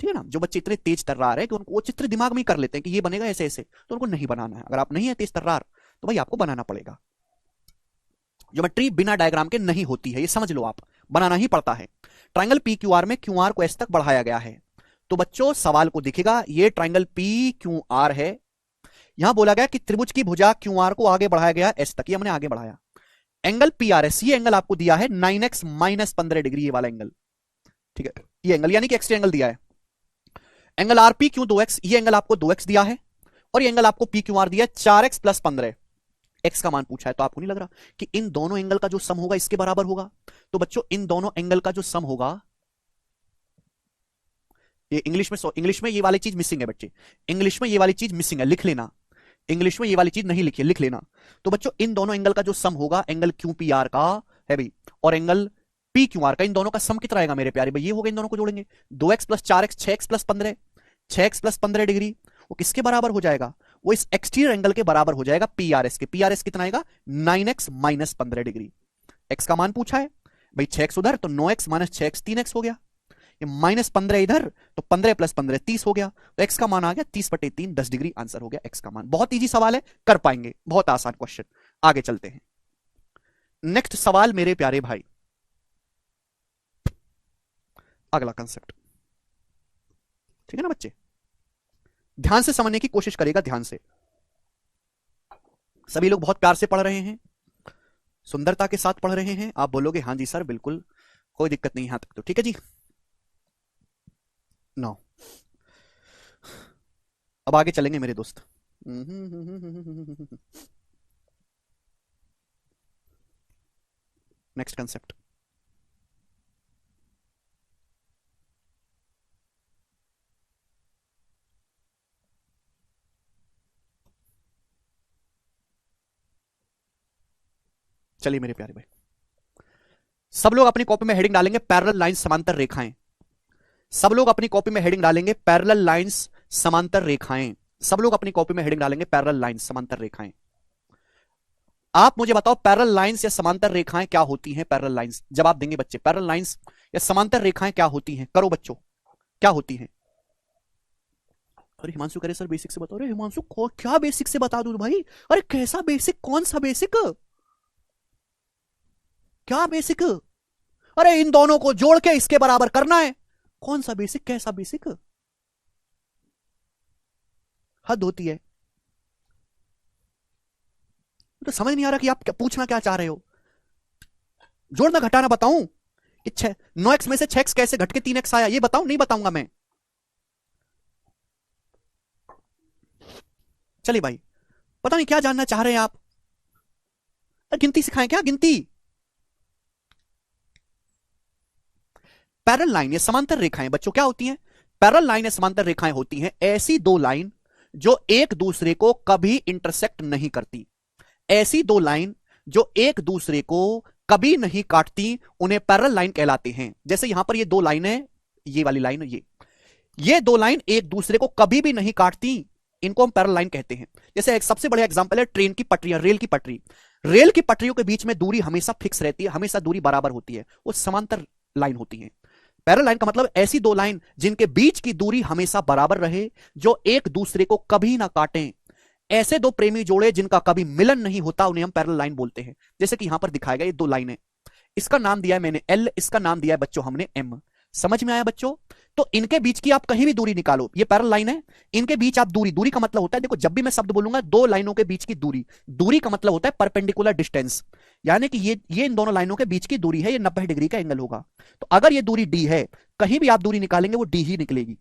ठीक है ना, जो बच्चे इतने तेज तर्रार है कि उनको वो चित्र दिमाग में ही कर लेते हैं कि ये बनेगा ऐसे ऐसे, तो उनको नहीं बनाना है। अगर आप नहीं है तेज तर्रार तो भाई आपको बनाना पड़ेगा। ज्योमेट्री बिना डायग्राम के नहीं होती है, ये समझ लो, आप बनाना ही पड़ता है। ट्रायंगल पी क्यू आर में क्यू आर को एस तक बढ़ाया गया है। तो बच्चों सवाल को दिखेगा, ये ट्रायंगल पी क्यू आर है। यहां बोला गया कि त्रिभुज की भुजा क्यू आर को आगे बढ़ाया गया एस तक, ये हमने आगे बढ़ाया। एंगल पी आर एस, ये एंगल आपको दिया है 9x - 15 डिग्री, ये वाला एंगल। ठीक है, ये एंगल यानी कि एक्स एंगल दिया है। Angle R P Q 2x, ये एंगल आपको 2x दिया है। और ये एंगल आपको पी क्यू आर दिया है 4x + 15, एक्स का मान पूछा है। तो आपको नहीं लग रहा कि इन दोनों एंगल का जो सम होगा इसके बराबर होगा? तो बच्चों इन दोनों एंगल का जो सम होगा, ये इंग्लिश में ये वाली चीज मिसिंग है बच्चे, इंग्लिश में ये वाली चीज मिसिंग है, लिख लेना। इंग्लिश में ये वाली चीज नहीं लिखी, लिख लेना। तो बच्चों इन दोनों एंगल का जो सम होगा, एंगल क्यू पी आर का है भाई और एंगल पी क्यू आर का, इन दोनों का सम कितना आएगा मेरे प्यारे भाई? ये होगा, इन दोनों को जोड़ेंगे 2x + 4x, 6x + 15, 6x + 15 degree. वो किसके बराबर हो जाएगा? वो इस एक्सटीरियर एंगल के बराबर हो जाएगा, पी आर एस के। पी आर एस कितना आएगा? 9x - 15 degree. एक्स का मान पूछा है भाई, 6x उधर तो 9x - 6x 3x हो गया, ये -15 इधर तो 15 + 15 30 हो गया। तो एक्स का मान आ गया 30/3, 10 डिग्री आंसर हो गया एक्स का मान। बहुत इजी सवाल है, कर पाएंगे, बहुत आसान क्वेश्चन। आगे चलते हैं। नेक्स्ट सवाल मेरे प्यारे भाई, अगला कंसेप्ट। ठीक है ना बच्चे, ध्यान से समझने की कोशिश करेगा, ध्यान से। सभी लोग बहुत प्यार से पढ़ रहे हैं, सुंदरता के साथ पढ़ रहे हैं। आप बोलोगे हाँ जी सर बिल्कुल, कोई दिक्कत नहीं यहां तक तो ठीक है जी। नो, अब आगे चलेंगे मेरे दोस्त। नेक्स्ट कंसेप्ट, चलिए मेरे प्यारे भाई, सब लोग अपनी कॉपी में हेडिंग डालेंगे पैरेलल लाइंस, समांतर रेखाएं। सब लोग अपनी कॉपी में हेडिंग डालेंगे पैरेलल लाइंस, समांतर रेखाएं। सब लोग अपनी कॉपी में हेडिंग डालेंगे पैरेलल लाइंस, समांतर रेखाएं। आप मुझे बताओ पैरेलल लाइंस या समांतर रेखाएं क्या होती हैं? पैरेलल लाइंस जवाब देंगे बच्चे, पैरेलल लाइंस या समांतर रेखाएं क्या होती हैं? करो बच्चों, क्या होती हैं? अरे हिमांशु करे सर बेसिक से बताओ। अरे हिमांशु क्या बेसिक से बता दूं भाई? अरे कैसा बेसिक, कौन सा बेसिक, क्या बेसिक? अरे इन दोनों को जोड़ के इसके बराबर करना है। कौन सा बेसिक, कैसा बेसिक? हद होती है। तो समझ नहीं आ रहा कि आप पूछना क्या चाह रहे हो। जोड़ना घटाना बताऊं? 9x में से 6x कैसे घट के 3x आया, ये बताऊं? नहीं बताऊंगा मैं। चलिए भाई, पता नहीं क्या जानना चाह रहे हैं आप। गिनती सिखाएं क्या, गिनती? पैरेलल लाइन या समांतर रेखाएं बच्चों क्या होती हैं? पैरेलल लाइन या समांतर रेखाएं होती हैं ऐसी दो लाइन जो एक दूसरे को कभी इंटरसेक्ट नहीं करती। ऐसी दो लाइन जो एक दूसरे को कभी नहीं काटती, उन्हें पैरेलल लाइन कहलाते हैं। जैसे यहां पर ये दो लाइन है, ये वाली लाइन, ये दो लाइन एक दूसरे को कभी भी नहीं काटती, इनको हम पैरेलल लाइन कहते हैं। जैसे एक सबसे बड़ा एग्जांपल है ट्रेन की पटरियां, रेल की पटरी। रेल की पटरियों के बीच में दूरी हमेशा फिक्स रहती है, हमेशा दूरी बराबर होती है, वो समांतर लाइन होती है। पैरेलल लाइन का मतलब ऐसी दो लाइन जिनके बीच की दूरी हमेशा बराबर रहे, जो एक दूसरे को कभी ना काटें। ऐसे दो प्रेमी जोड़े जिनका कभी मिलन नहीं होता, उन्हें हम पैरेलल लाइन बोलते हैं। जैसे कि यहां पर दिखाया गया ये दो लाइन है, इसका नाम दिया है मैंने L, इसका नाम दिया है बच्चों हमने M। समझ में आया बच्चों? तो इनके बीच की आप कहीं भी दूरी निकालो, ये पैरेलल लाइन है, इनके बीच आप दूरी, दूरी का मतलब होता है, देखो जब भी मैं शब्द बोलूंगा दो लाइनों के बीच की दूरी, दूरी का मतलब होता है परपेंडिकुलर डिस्टेंस, यानी कि ये इन दोनों लाइनों के बीच की दूरी है, ये 90 डिग्री का एंगल होगा। तो अगर ये दूरी D है, कहीं भी आप दूरी निकालेंगे वो D ही निकलेगी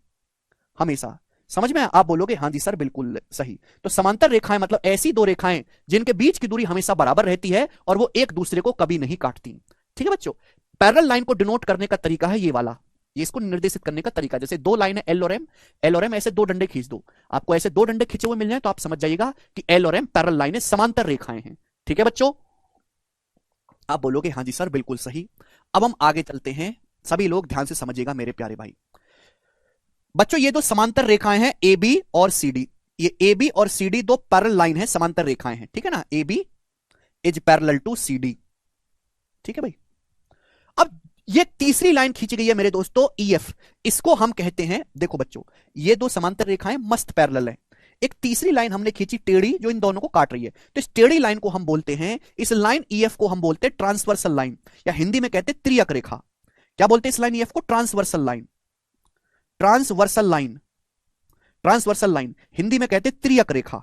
हमेशा। समझ में? आप बोलोगे हाँ जी सर बिल्कुल सही। तो समांतर रेखाएं मतलब ऐसी दो रेखाएं जिनके बीच की दूरी हमेशा बराबर रहती है और वो एक दूसरे को कभी नहीं काटती। ठीक है बच्चों, पैरेलल लाइन को डिनोट करने का तरीका है ये वाला, ये इसको निर्देशित करने का तरीका। जैसे दो लाइन है L और M, L और M, ऐसे दो डंडे खींच दो, आपको ऐसे दो डंडे खींचे हुए मिल जाए तो आप समझ जाइएगा कि L और M पैरेलल लाइन है, समांतर रेखाएं हैं। ठीक है बच्चों, आप बोलोगे हाँ जी सर बिल्कुल सही। अब हम आगे चलते हैं, सभी लोग ध्यान से समझिएगा मेरे प्यारे भाई। बच्चों ये दो समांतर रेखाएं हैं AB और CD, ये AB और CD दो पैरेलल लाइन है, समांतर रेखाएं हैं, ठीक है ना। AB is parallel to CD, ठीक है भाई। अब ये तीसरी लाइन खींची गई है मेरे दोस्तों EF, इसको हम कहते हैं, देखो बच्चों ये दो समांतर रेखाएं मस्त पैरेलल है, एक तीसरी लाइन हमने खींची टेढ़ी जो इन दोनों को काट रही है, तो इस टेढ़ी लाइन को हम बोलते हैं, इस लाइन EF को हम बोलते हैं ट्रांसवर्सल लाइन, या हिंदी में कहते हैं त्रियक रेखा। क्या बोलते हैं इस लाइन EF को? Transversal line, transversal line, transversal line Hindi में कहते हैं त्रियक रेखा।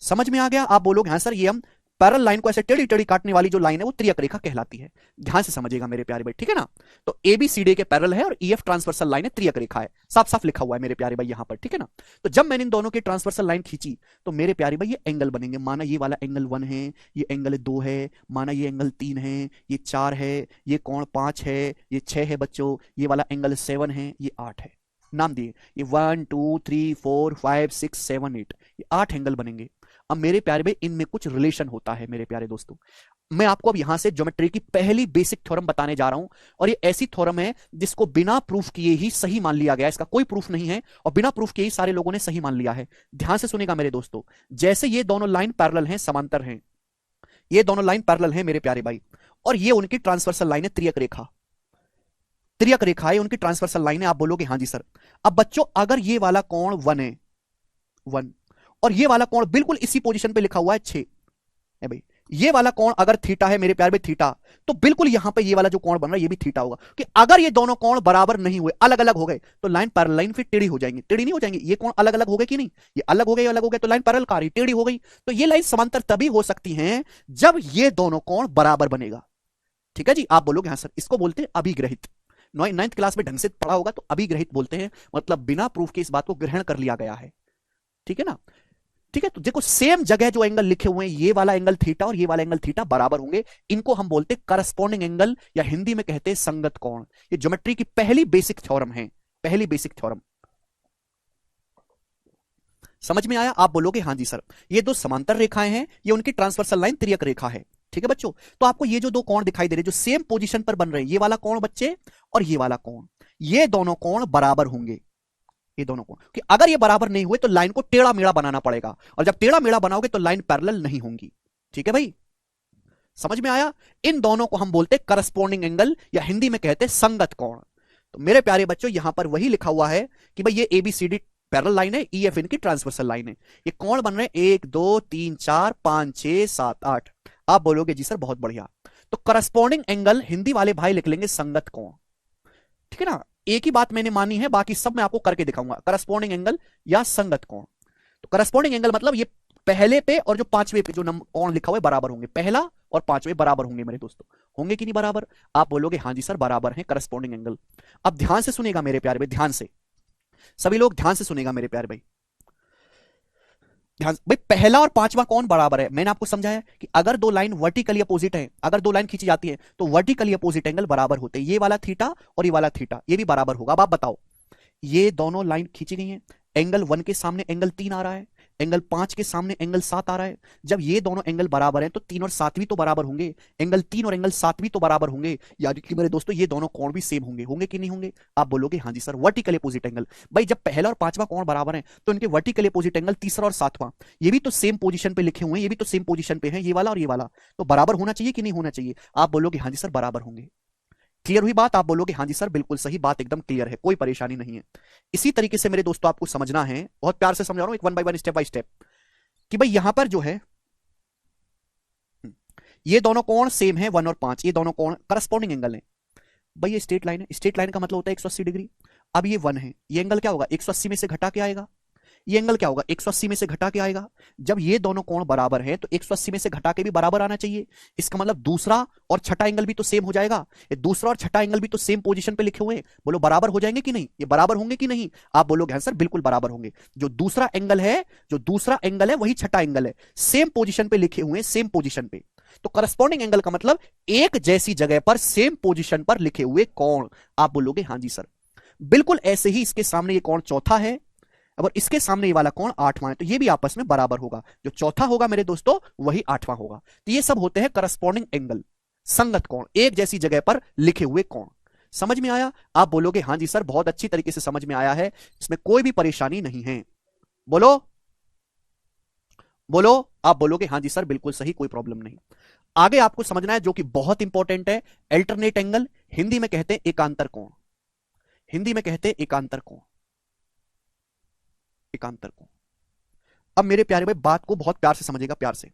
समझ में आ गया? आप बोलोगे हाँ सर ये हम पैरेलल लाइन को ऐसे टेढ़ी टेढ़ी काटने वाली जो लाइन है वो त्रियक रेखा कहलाती है। ध्यान से समझिएगा मेरे प्यारे भाई, ठीक है ना। तो ABCD के पैरेलल है और EF ट्रांसवर्सल लाइन है, त्रियक रेखा है, साफ साफ लिखा हुआ है मेरे प्यारे भाई यहां पर, ठीक है ना। तो जब मैंने इन दोनों की ट्रांसवर्सल लाइन खींची तो मेरे प्यारे भाई ये एंगल बनेंगे, माना ये वाला एंगल 1 है, ये एंगल 2 है, माना ये एंगल 3 है, ये 4 है, ये कोण 5 है, ये 6 है बच्चों, ये वाला एंगल 7 है, ये 8 है। नाम दिए, ये 1 2 3 4 5 6 7 8, ये 8 एंगल बनेंगे। अब मेरे प्यारे भाई इनमें कुछ रिलेशन होता है मेरे प्यारे दोस्तों। मैं आपको अब यहां से ज्योमेट्री की पहली बेसिक थ्योरम बताने जा रहा हूं, और ये ऐसी थ्योरम है जिसको बिना प्रूफ किए ही सही मान लिया गया, इसका कोई प्रूफ नहीं है और बिना प्रूफ किए ही सारे लोगों ने सही मान लिया है। ध्यान से सुनेगा मेरे दोस्तों, जैसे ये दोनों लाइन पैरेलल हैं, समांतर हैं, ये दोनों लाइन पैरेलल हैं मेरे प्यारे भाई, और ये उनकी ट्रांसवर्सल लाइन है, त्रियक रेखा, त्रियक रेखा है उनकी ट्रांसवर्सल लाइन है। आप बोलोगे हाँ जी सर। अब बच्चों अगर ये वाला कोण 1 है, 1, और ये वाला कोण बिल्कुल इसी पोजीशन पे लिखा हुआ है 6 है भाई, ये वाला कोण अगर थीटा है मेरे प्यार में थीटा, तो बिल्कुल यहां पे ये वाला जो कोण बन रहा है ये भी थीटा होगा। कि अगर ये दोनों कोण बराबर नहीं हुए, अलग अलग हो गए, तो लाइन पैरेलल लाइन फिर टेढ़ी हो जाएंगी। टेढ़ी नहीं हो जाएंगी, ये कोण अलग अलग हो गए कि नहीं, ये अलग हो गए अलग हो गए, तो लाइन पैरेलल का रही टेढ़ी हो गई। तो ये लाइन समांतर तभी हो सकती है जब ये दोनों कोण बराबर बनेगा। ठीक है जी, आप बोलोगे हाँ सर, इसको बोलते हैं अभिग्रहित। 9th क्लास में ढंग से पढ़ा होगा, तो अभिग्रहित बोलते हैं, मतलब बिना प्रूफ के इस बात को ग्रहण कर लिया गया है। ठीक है ना, ठीक है। तो देखो सेम जगह जो एंगल लिखे हुए हैं, ये वाला एंगल थीटा और ये वाला एंगल थीटा बराबर होंगे, इनको हम बोलते हैं करस्पॉन्डिंग एंगल, या हिंदी में कहते हैं संगत कोण। ये ज्योमेट्री की पहली बेसिक थ्योरम है, पहली बेसिक थ्योरम। समझ में आया? आप बोलोगे हाँ जी सर, ये दो समांतर रेखाएं हैं, ये उनकी ट्रांसवर्सल लाइन तिर्यक रेखा है। ठीक है बच्चों, तो आपको ये जो दो कोण दिखाई दे रहे हैं जो सेम पोजीशन पर बन रहे हैं, ये वाला कोण बच्चे और ये वाला कोण, ये दोनों कोण बराबर होंगे। ये दोनों कोण कि अगर ये बराबर नहीं हुए तो लाइन को टेढ़ा मेढ़ा बनाना पड़ेगा, और जब टेढ़ा मेढ़ा बनाओगे तो लाइन पैरेलल नहीं होंगी। ठीक है भाई, समझ में आया? इन दोनों को हम बोलते हैं करस्पॉन्डिंग एंगल, या हिंदी में कहते हैं संगत कोण। तो मेरे प्यारे बच्चों यहां पर वही लिखा हुआ है कि भाई ये एबीसीडी पैरेलल लाइन है, ईएफ इनकी ट्रांसवर्सल लाइन है। ये कोण बन रहे हैं 1 2 3 4 5 6 7 8। आप बोलोगे जी सर बहुत बढ़िया, तो करस्पॉन्डिंग एंगल हिंदी वाले भाई लिख लेंगे संगत कोण। ठीक है ना, एक ही बात मैंने मानी है, बाकी सब मैं आपको करके दिखाऊंगा, करस्पॉन्डिंग एंगल या संगत कोण। तो करस्पॉन्डिंग एंगल मतलब ये पहले पे और जो पांचवे पे जो कोण लिखा हुआ है बराबर होंगे, पहला और पांचवे बराबर होंगे मेरे दोस्तों। होंगे कि नहीं बराबर? आप बोलोगे हाँ जी सर बराबर है करस्पॉन्डिंग एंगल। अब ध्यान से सुनेगा मेरे प्यारे भाई, ध्यान से, सभी लोग ध्यान से सुनेगा मेरे प्यारे भाई, ध्यान भाई। पहला और पांचवा कौन बराबर है? मैंने आपको समझाया कि अगर दो लाइन वर्टिकली अपोजिट है, अगर दो लाइन खींची जाती है तो वर्टिकली अपोजिट एंगल बराबर होते हैं। ये वाला थीटा और ये वाला थीटा, ये भी बराबर होगा। अब आप बताओ, ये दोनों लाइन खींची गई हैं, एंगल 1 के सामने एंगल 3 आ रहा है, एंगल 5 के सामने एंगल 7 आ रहा है। जब ये दोनों एंगल बराबर हैं तो 3 और 7 भी तो बराबर होंगे, एंगल 3 और एंगल 7 भी तो बराबर होंगे, यानी कि मेरे दोस्तों ये दोनों कोण भी सेम होंगे। होंगे कि नहीं होंगे? आप बोलोगे हाँ जी सर, वर्टिकल अपोजिट एंगल। भाई जब पहला और पांचवा कोण बराबर है तो इनके वर्टिकल अपोजिट एंगल तीसरा और सातवां, ये भी तो सेम पोजीशन पे लिखे हुए हैं, ये भी तो सेम पोजीशन पे है, ये वाला और ये वाला, तो बराबर होना चाहिए कि नहीं होना चाहिए? आप बोलोगे हाँ जी सर बराबर होंगे। क्लियर हुई बात? आप बोलोगे हाँ जी सर बिल्कुल सही बात, एकदम क्लियर है, कोई परेशानी नहीं है। इसी तरीके से मेरे दोस्तों आपको समझना है, बहुत प्यार से समझा रहा हूं, एक 1 बाय 1 स्टेप बाय स्टेप, कि भाई यहां पर जो है ये दोनों कोण सेम है 1 और 5, ये दोनों कोण करस्पॉन्डिंग एंगल है। भाई ये स्ट्रेट लाइन है, स्ट्रेट लाइन का मतलब होता है 180 डिग्री। अब ये 1 है, ये एंगल क्या होगा? 180 में से घटा के आएगा। ये एंगल क्या होगा? 180 में से घटा के आएगा। जब ये दोनों कोण बराबर है तो 180 में से घटा के भी बराबर आना चाहिए। इसका मतलब दूसरा और छठा एंगल भी तो सेम हो जाएगा। ये दूसरा और छठा एंगल भी तो सेम पोजीशन पे लिखे हुए हैं, बोलो बराबर हो जाएंगे कि नहीं? ये बराबर होंगे कि नहीं? आप बोलोगे हाँ सर बिल्कुल बराबर होंगे। जो दूसरा एंगल है, जो दूसरा एंगल है वही छठा एंगल है, सेम पोजीशन पे लिखे हुए हैं, सेम पोजीशन पे। तो करस्पॉन्डिंग एंगल का मतलब एक जैसी जगह पर सेम पोजीशन पर लिखे हुए कोण। आप बोलोगे हाँ जी सर। बिल्कुल ऐसे ही इसके सामने ये कोण चौथा है और इसके सामने ये वाला कोण आठवां है, तो ये भी आपस में बराबर होगा। जो चौथा होगा मेरे दोस्तों वही आठवां होगा। तो ये सब होते हैं करस्पॉन्डिंग एंगल, संगत कोण, एक जैसी जगह पर लिखे हुए कोण। समझ में आया? आप बोलोगे हाँ जी सर बहुत अच्छी तरीके से समझ में आया है, इसमें कोई भी परेशानी नहीं है। बोलो बोलो, आप बोलोगे हाँ जी सर बिल्कुल सही, कोई प्रॉब्लम नहीं। आगे आपको समझना है जो कि बहुत इंपॉर्टेंट है, अल्टरनेट एंगल, हिंदी में कहते हैं एकांतर कोण। हिंदी में कहते हैं एकांतर कोण, एकांतर कोण। अब मेरे प्यारे भाई बात को बहुत प्यार से समझिएगा, प्यार से।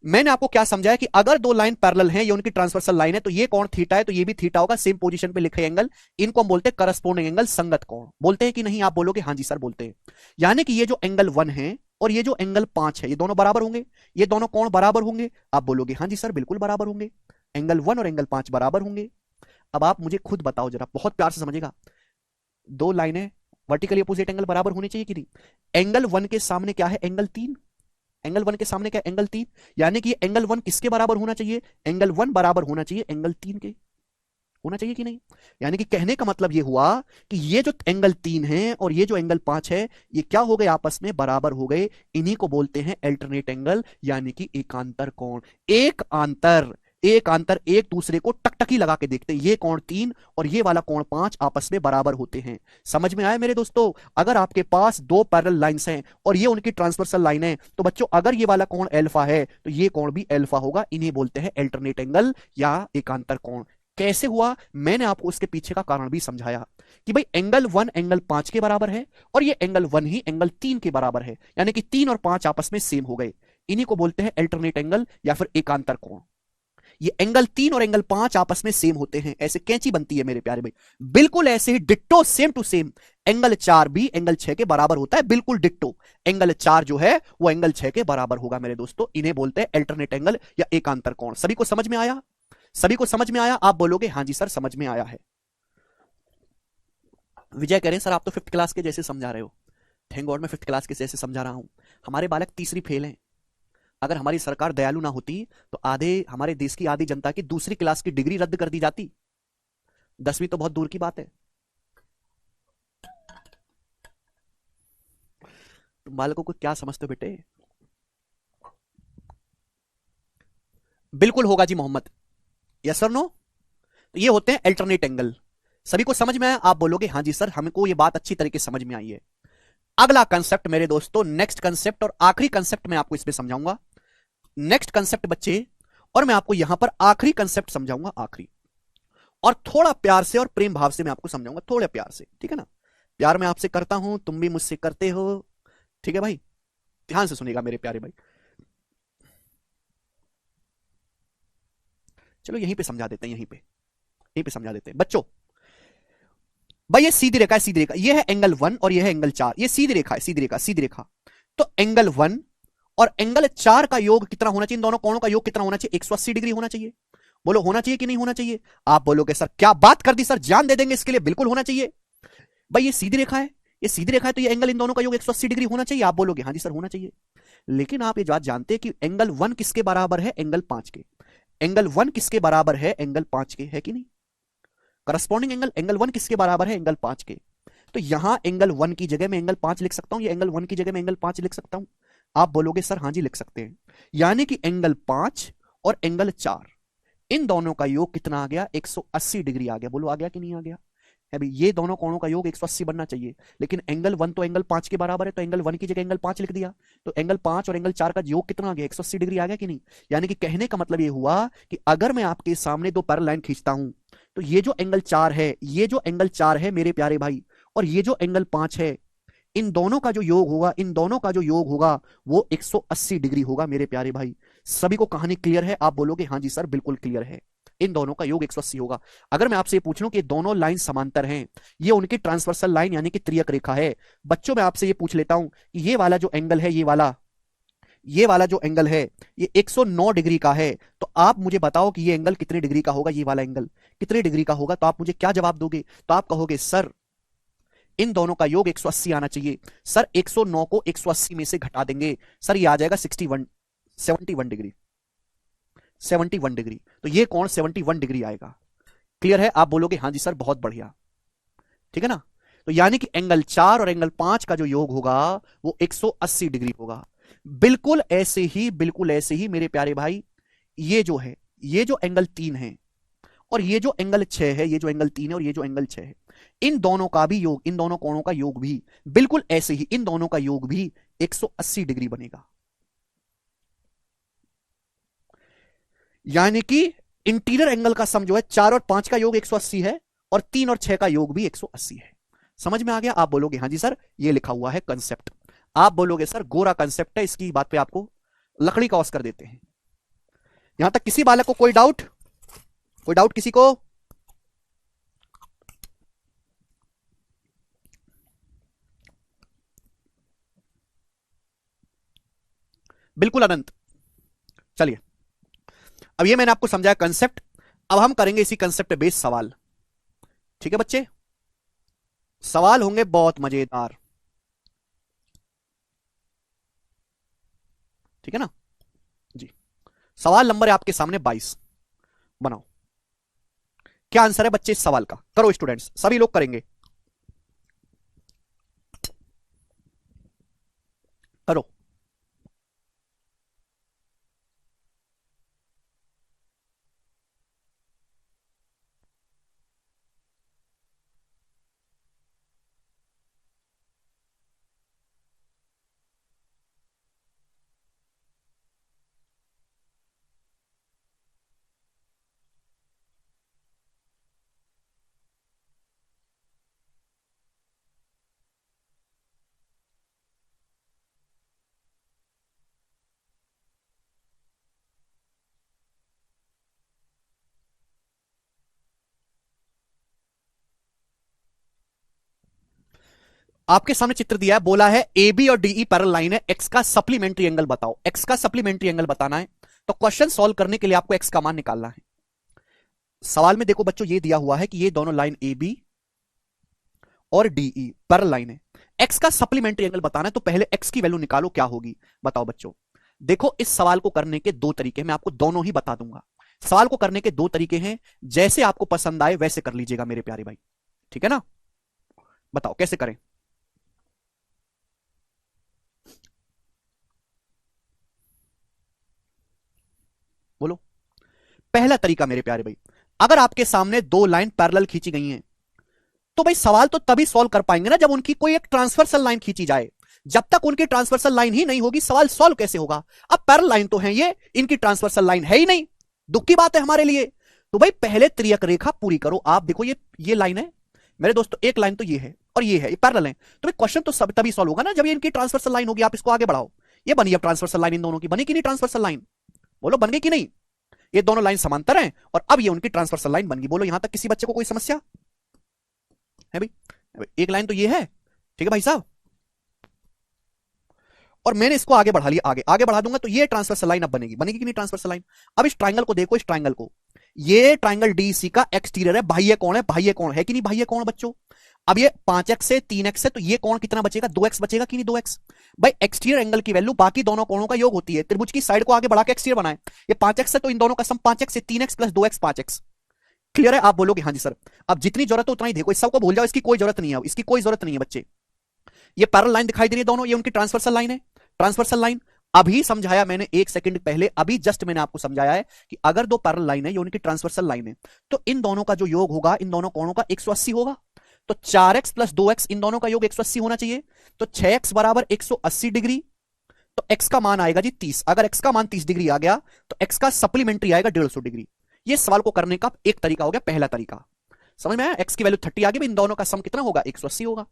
मैंने आपको क्या समझाया कि अगर दो लाइन पैरेलल हैं, ये उनकी ट्रांसवर्सल लाइन है, तो ये कोण थीटा है तो ये भी थीटा होगा, सेम पोजीशन पे लिखे एंगल, इनको हम बोलते हैं करस्पॉन्डिंग एंगल, संगत कोण। बोलते हैं कि नहीं? आप बोलोगे हाँ जी सर बोलते हैं। यानी कि ये जो एंगल 1 है और ये जो एंगल 5 है, ये दोनों बराबर होंगे, ये दोनों कोण बराबर होंगे। आप बोलोगे हाँ जी सर बिल्कुल बराबर होंगे, एंगल 1 और एंगल 5 बराबर होंगे। अब आप मुझे खुद बताओ जरा, बहुत प्यार से समझेगा, दो लाइनें वर्टिकली अपोजिट एंगल बराबर होने चाहिए कि नहीं? एंगल 1 के सामने क्या है? एंगल 3। एंगल 1 के सामने क्या? एंगल 3। यानी कि एंगल 1 किसके बराबर होना चाहिए? एंगल 1 बराबर होना चाहिए एंगल 3 के। होना चाहिए कि नहीं? यानी कि कहने का मतलब ये हुआ कि ये जो एंगल 3 है और ये जो एंगल 5 है, ये क्या हो गए? आपस में बराबर हो गए। इन्हीं को बोलते हैं अल्टरनेट एंगल, यानी कि एकांतर कोण। एक आंतर, एक आंतर एक दूसरे को टकटकी लगा के देखते हैं, ये कोण 3 और ये वाला कोण 5 आपस में बराबर होते हैं। समझ में आया मेरे दोस्तों? अगर आपके पास दो पैरेलल लाइंस हैं और ये उनकी ट्रांसवर्सल लाइन है, तो बच्चों अगर ये वाला कोण अल्फा है तो ये कोण भी अल्फा होगा। इन्हें बोलते हैं अल्टरनेट एंगल या एकांतर कोण। कैसे हुआ? मैंने आपको इसके पीछे का कारण भी समझाया कि भाई एंगल 1 एंगल 5 के बराबर है और ये एंगल 1 ही एंगल 3 के बराबर है, यानी कि 3 और 5 आपस में सेम हो गए। इन्हीं को बोलते हैं अल्टरनेट एंगल या फिर एकांतर कोण। ये एंगल 3 और एंगल 5 आपस में सेम होते हैं, ऐसे कैंची बनती है मेरे प्यारे भाई। बिल्कुल ऐसे ही ditto same to same angle 4 भी एंगल 6 के बराबर होता है, बिल्कुल डिट्टो। एंगल 4 जो है वो एंगल 6 के बराबर होगा मेरे दोस्तों। इन्हें बोलते हैं अल्टरनेट एंगल या एकांतर कोण। सभी को समझ में आया? सभी को समझ में आया? आप बोलोगे हाँ जी सर समझ में आया है। विजय कह रहे हैं सर आप तो फिफ्थ क्लास के जैसे समझा रहे हो। थैंक गॉड मैं फिफ्थ क्लास के जैसे समझा रहा हूं। हमारे बालक तीसरी फेल हैं। अगर हमारी सरकार दयालु ना होती तो आधे हमारे देश की आधी जनता की दूसरी क्लास की डिग्री रद्द कर दी जाती। 10वीं तो बहुत दूर की बात है। तुम बालकों को क्या समझते हो बेटे? बिल्कुल होगा जी मोहम्मद। Yes sir no? तो ये होते हैं अल्टरनेट एंगल। सभी को समझ में आया? आप बोलोगे हाँ जी सर हमको ये बात अच्छी तरीके से समझ में आई है। अगला कंसेप्ट मेरे दोस्तों, नेक्स्ट कंसेप्ट और आखिरी कंसेप्ट मैं आपको इसमें समझाऊंगा। नेक्स्ट कंसेप्ट बच्चे, और मैं आपको यहां पर आखिरी कंसेप्ट समझाऊंगा, आखिरी। और थोड़ा प्यार से और प्रेम भाव से मैं आपको समझाऊंगा, थोड़े प्यार से, ठीक है ना? प्यार मैं आपसे करता हूं, तुम भी मुझसे करते हो, ठीक है भाई? ध्यान से सुनिएगा मेरे प्यारे भाई। चलो यहीं पे समझा देते हैं, यहीं पे समझा देते हैं बच्चों। भाई ये सीधी रेखा है, सीधी रेखा, ये है एंगल 1 और ये है एंगल 4। ये सीधी रेखा है, सीधी रेखा, सीधी रेखा। तो एंगल 1 और एंगल 4 का योग कितना होना चाहिए? इन दोनों कोणों का योग कितना होना चाहिए? 180 डिग्री होना चाहिए। बोलो होना चाहिए कि नहीं होना चाहिए? आप बोलोगे सर क्या बात कर दी सर, जान दे देंगे इसके लिए, बिल्कुल होना चाहिए। भाई ये सीधी रेखा है, ये सीधी रेखा है, तो ये एंगल इन दोनों का योग 180 डिग्री होना चाहिए। आप बोलोगे हाँ जी सर होना चाहिए। लेकिन आप ये बात जानते हैं कि एंगल 1 किसके बराबर है? एंगल 5 के। एंगल 1 किसके बराबर है? एंगल 5 के, है कि नहीं? करस्पॉन्डिंग एंगल एंगल 1 किसके बराबर है? एंगल 5 के। तो यहां एंगल 1 की जगह मैं एंगल 5 लिख सकता हूं, या एंगल 1 की जगह मैं एंगल 5 लिख सकता हूं? आप बोलोगे सर हाँ जी लिख सकते हैं। यानी कि एंगल 5 और एंगल 4, इन दोनों का योग कितना आ गया? 180 डिग्री आ गया। बोलो आ गया कि नहीं आ गया? अभी ये दोनों कोणों का योग 180 बनना चाहिए, लेकिन एंगल 1 तो एंगल 5 के बराबर है, तो एंगल 1 की जगह एंगल 5 लिख दिया। तो एंगल 5 और एंगल 4 का योग कितना आ गया? 180 डिग्री आ गया कि नहीं? यानी कि कहने का मतलब ये हुआ कि अगर मैं आपके सामने दो पैरेलल लाइन खींचता हूं, तो ये जो एंगल 4 है, ये जो एंगल 4 है मेरे प्यारे भाई, और ये जो एंगल 5 है, इन दोनों का जो योग होगा, इन दोनों का जो योग होगा वो 180 डिग्री होगा मेरे प्यारे भाई। सभी को कहानी क्लियर है? आप बोलोगे हाँ जी सर बिल्कुल क्लियर है। इन दोनों का योग 180 होगा। अगर मैं आपसे ये पूछ लूं कि दोनों लाइन समांतर हैं, ये उनकी ट्रांसवर्सल लाइन यानी कि त्रियक रेखा है। बच्चों मैं आपसे ये पूछ लेता हूं कि ये वाला जो एंगल है, ये वाला जो एंगल है, ये 109 डिग्री का है। तो आप मुझे बताओ कि ये एंगल कितने डिग्री का होगा? ये वाला एंगल कितने डिग्री का होगा? तो आप मुझे क्या जवाब दोगे? तो आप कहोगे सर इन दोनों का योग 180 आना चाहिए। सर 109 को 180 में से घटा देंगे, सर ये आ जाएगा 61, 71 डिग्री, 71 डिग्री। तो ये कोण 71 डिग्री आएगा। क्लियर है? आप बोलोगे हाँ जी सर बहुत बढ़िया, ठीक है ना? तो यानी कि एंगल 4 और एंगल 5 का जो योग होगा वो 180 डिग्री होगा। बिल्कुल ऐसे ही मेरे प्यारे भाई, ये जो है, ये जो एंगल 3 है और ये जो एंगल 6 है, ये जो एंगल 3 है और ये जो एंगल 6 है, इन दोनों का भी योग, इन दोनों कोणों का योग भी बिल्कुल ऐसे ही, इन दोनों का योग भी 180 डिग्री बनेगा। यानी कि इंटीरियर एंगल का सम जो है 4 और 5 का योग 180 है, और 3 और 6 का योग भी 180 है। समझ में आ गया? आप बोलोगे हाँ जी सर ये लिखा हुआ है कंसेप्ट। आप बोलोगे सर गोरा कंसेप्ट है, इसकी बात पे आपको लकड़ी का ऑस्कर देते हैं। यहां तक किसी बालक को कोई डाउट? कोई डाउट किसी को? बिल्कुल अनंत। चलिए, अब ये मैंने आपको समझाया कंसेप्ट। अब हम करेंगे इसी कंसेप्ट पे बेस्ड सवाल। ठीक है बच्चे? सवाल होंगे बहुत मजेदार, ठीक है ना जी? सवाल नंबर है आपके सामने 22, बनाओ। क्या आंसर है बच्चे इस सवाल का? करो स्टूडेंट्स, सभी लोग करेंगे, करो। आपके सामने चित्र दिया है, बोला है ए बी और डीई पैरेलल लाइन है, एक्स का सप्लीमेंट्री एंगल बताओ। एक्स का सप्लीमेंट्री एंगल बताना है, तो क्वेश्चन सॉल्व करने के लिए आपको एक्स का मान निकालना है। सवाल में देखो बच्चों, ये दिया हुआ है कि ये दोनों लाइन ए बी और डीई पैरेलल लाइन है, एक्स का सप्लीमेंट्री एंगल बताना है, तो पहले एक्स की वैल्यू निकालो, क्या होगी बताओ बच्चों। देखो इस सवाल को करने के दो तरीके, मैं आपको दोनों ही बता दूंगा। सवाल को करने के दो तरीके हैं, जैसे आपको पसंद आए वैसे कर लीजिएगा मेरे प्यारे भाई, ठीक है ना। बताओ कैसे करें। बोलो। पहला तरीका मेरे प्यारे भाई, अगर आपके सामने दो लाइन पैरेलल खींची गई हैं, तो भाई सवाल तो तभी सॉल्व कर पाएंगे ना जब उनकी कोई एक ट्रांसवर्सल लाइन खींची जाए। जब तक उनकी ट्रांसवर्सल लाइन ही नहीं होगी, सवाल सॉल्व कैसे होगा। अब पैरेलल लाइन तो है ये, इनकी ट्रांसवर्सल लाइन है ही नहीं, दुख की बात है हमारे लिए। तो भाई पहले त्रियक रेखा पूरी करो। आप देखो ये लाइन है मेरे दोस्तों, एक लाइन तो ये है और ये है, ये पैरेलल है, तो भाई क्वेश्चन तो सब तभी सॉल्व होगा ना जब ये इनकी ट्रांसवर्सल लाइन होगी। आप इसको आगे बढ़ाओ, ये बनी अब ट्रांसवर्सल लाइन, इन दोनों की बनी कि नहीं ट्रांसवर्सल लाइन, बोलो बन गई कि नहीं। ये दोनों लाइन समांतर हैं और अब ये उनकी ट्रांसवर्सल लाइन बन गई। बोलो यहां तक किसी बच्चे को कोई समस्या है भाई। एक लाइन तो ये है, ठीक है भाई साहब, और मैंने इसको आगे बढ़ा लिया, आगे आगे बढ़ा दूंगा तो ये ट्रांसवर्सल लाइन अब बनेगी, बनेगी कि नहीं ट्रांसवर्सल लाइन। अब इस ट्राइंगल को देखो, इस ट्राइंगल को, ये ट्राइंगल डीसी का एक्सटीरियर है, बाह्य कोण है, बाह्य कोण है कि नहीं बाह्य कोण बच्चों। अब ये 5x से 3x है, तो ये कोण कितना बचेगा, 2x बचेगा कि नहीं 2x। भाई एक्सटीरियर एंगल की वैल्यू बाकी दोनों कोणों का योग होती है, त्रिभुज की साइड को आगे बढ़ा के एक्सटीरियर बनाए, ये 5x है तो इन दोनों का सम 5x से 3x plus 2x 5x। Clear है। आप बोलोगे हाँ जी सर, अब जितनी जरूरत है उतना ही देखो, इस सबको भूल जाओ, इसकी कोई जरूरत नहीं है, इसकी कोई जरूरत नहीं है बच्चे। ये पैरेलल लाइन दिखाई दे रही है दोनों, ये उनकी ट्रांसवर्सल लाइन है, ट्रांसवर्सल लाइन। अभी समझाया मैंने एक सेकंड पहले, अभी जस्ट मैंने आपको समझाया है कि अगर दो पैरेलल लाइन है, ये उनकी ट्रांसवर्सल लाइन है, तो इन दोनों का जो योग होगा, इन दोनों कोणों का 180 होगा। तो 4x प्लस 2x, इन दोनों का योग 180 होना चाहिए, तो 6x बराबर 180 डिग्री, तो x का मान आएगा जी 30। अगर x का मान 30 डिग्री आ गया तो x का सप्लीमेंट्री आएगा 150 डिग्री। ये सवाल को करने का एक तरीका हो गया, पहला तरीका समझ में आया। x की वैल्यू 30 आ गई, इन दोनों का सम कितना होगा 180 होगा,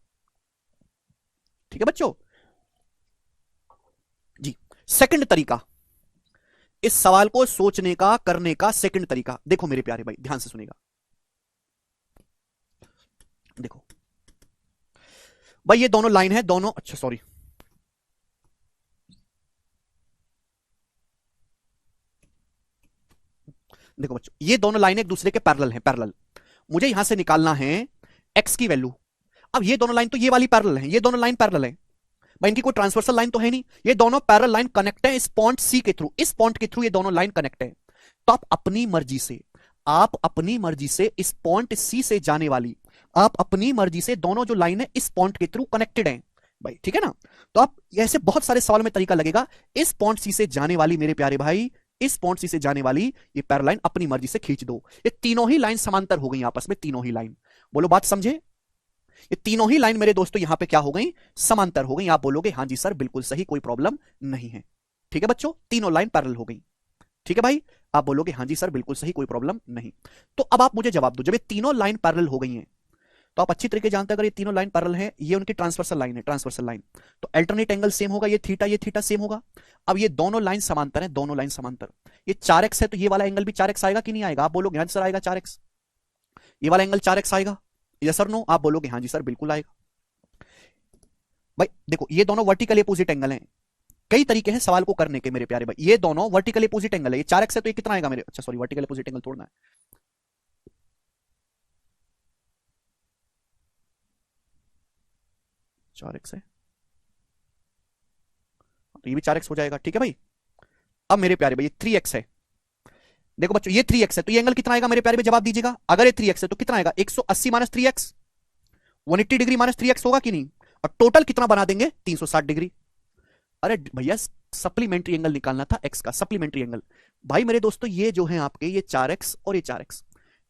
ठीक है बच्चों जी। सेकंड तरीका, इस सवाल को सोचने का करने का सेकंड तरीका देखो मेरे प्यारे भाई, ध्यान से सुनेगा। देखो भाई ये दोनों लाइन है, दोनों, अच्छा सॉरी, देखो बच्चों ये दोनों लाइन एक दूसरे के पैरेलल हैं, पैरेलल। मुझे यहां से निकालना है x की वैल्यू। अब ये दोनों लाइन तो ये वाली पैरेलल है, ये दोनों लाइन पैरेलल है भाई, इनकी कोई ट्रांसवर्सल लाइन तो है नहीं, ये दोनों पैरेलल लाइन कनेक्ट है इस पॉइंट सी के थ्रू, इस पॉइंट के थ्रू ये दोनों लाइन कनेक्ट है। तो आप अपनी मर्जी से, आप अपनी मर्जी से इस पॉइंट सी से जाने वाली, आप अपनी मर्जी से दोनों जो लाइन है इस पॉइंट के थ्रू कनेक्टेड है भाई, ठीक है ना। तो आप ऐसे बहुत सारे सवाल में तरीका लगेगा, इस पॉइंट सी से जाने वाली मेरे प्यारे भाई, इस पॉइंट सी से जाने वाली ये पैरेलल लाइन अपनी मर्जी से खींच दो। ये तीनों ही लाइन समांतर हो गई आपस में, तीनों ही लाइन, बोलो बात समझे। ये तीनों ही लाइन मेरे दोस्तों यहां पे क्या हो गई, समांतर हो गई। आप बोलोगे हाँ जी सर बिल्कुल सही, कोई प्रॉब्लम नहीं है, ठीक है बच्चों, तीनों लाइन पैरेलल हो गई, ठीक है भाई। आप बोलोगे हाँ जी सर बिल्कुल सही, कोई प्रॉब्लम नहीं। तो अब आप मुझे जवाब दो, जब ये तीनों लाइन पैरेलल हो गई हैं, तो आप अच्छी तरीके जानते हैं अगर ये तीनों लाइन पैरेलल है, ये उनकी ट्रांसवर्सल लाइन है, ट्रांसवर्सल लाइन, तो अल्टरनेट एंगल सेम होगा, ये थीटा सेम होगा। अब ये दोनों लाइन समांतर है, दोनों लाइन समांतर, ये 4x है तो ये वाला एंगल भी 4x आएगा कि नहीं आएगा। आप बोलोगे हाँ जी सर आएगा 4x, ये वाला एंगल 4x आएगा, यस सर नो। आप बोलोगे हाँ जी सर बिल्कुल आएगा। भाई देखो ये दोनों वर्टिकल अपोजिट एंगल हैं, कई तरीके हैं सवाल को करने के मेरे प्यारे भाई, ये दोनों वर्टिकल अपोजिट एंगल है, ये 4x है तो ये कितना आएगा मेरे, अच्छा सॉरी वर्टिकल अपोजिट एंगल तोड़ना है, 4x है तो ये भी 4x हो जाएगा, ठीक है भाई। अब मेरे प्यारे भाई ये 3x है, देखो बच्चों ये 3x है तो ये एंगल कितना आएगा मेरे प्यारे भाई, जवाब दीजिएगा। अगर ये 3x है तो कितना आएगा, 180 minus 3x, 180 degree minus 3x होगा कि नहीं, और टोटल कितना बना देंगे 360 डिग्री। अरे भैया सप्लीमेंट्री एंगल निकालना था x का, सप्लीमेंट्री एंगल। भाई मेरे दोस्तों ये जो है आपके ये 4x और ये 4x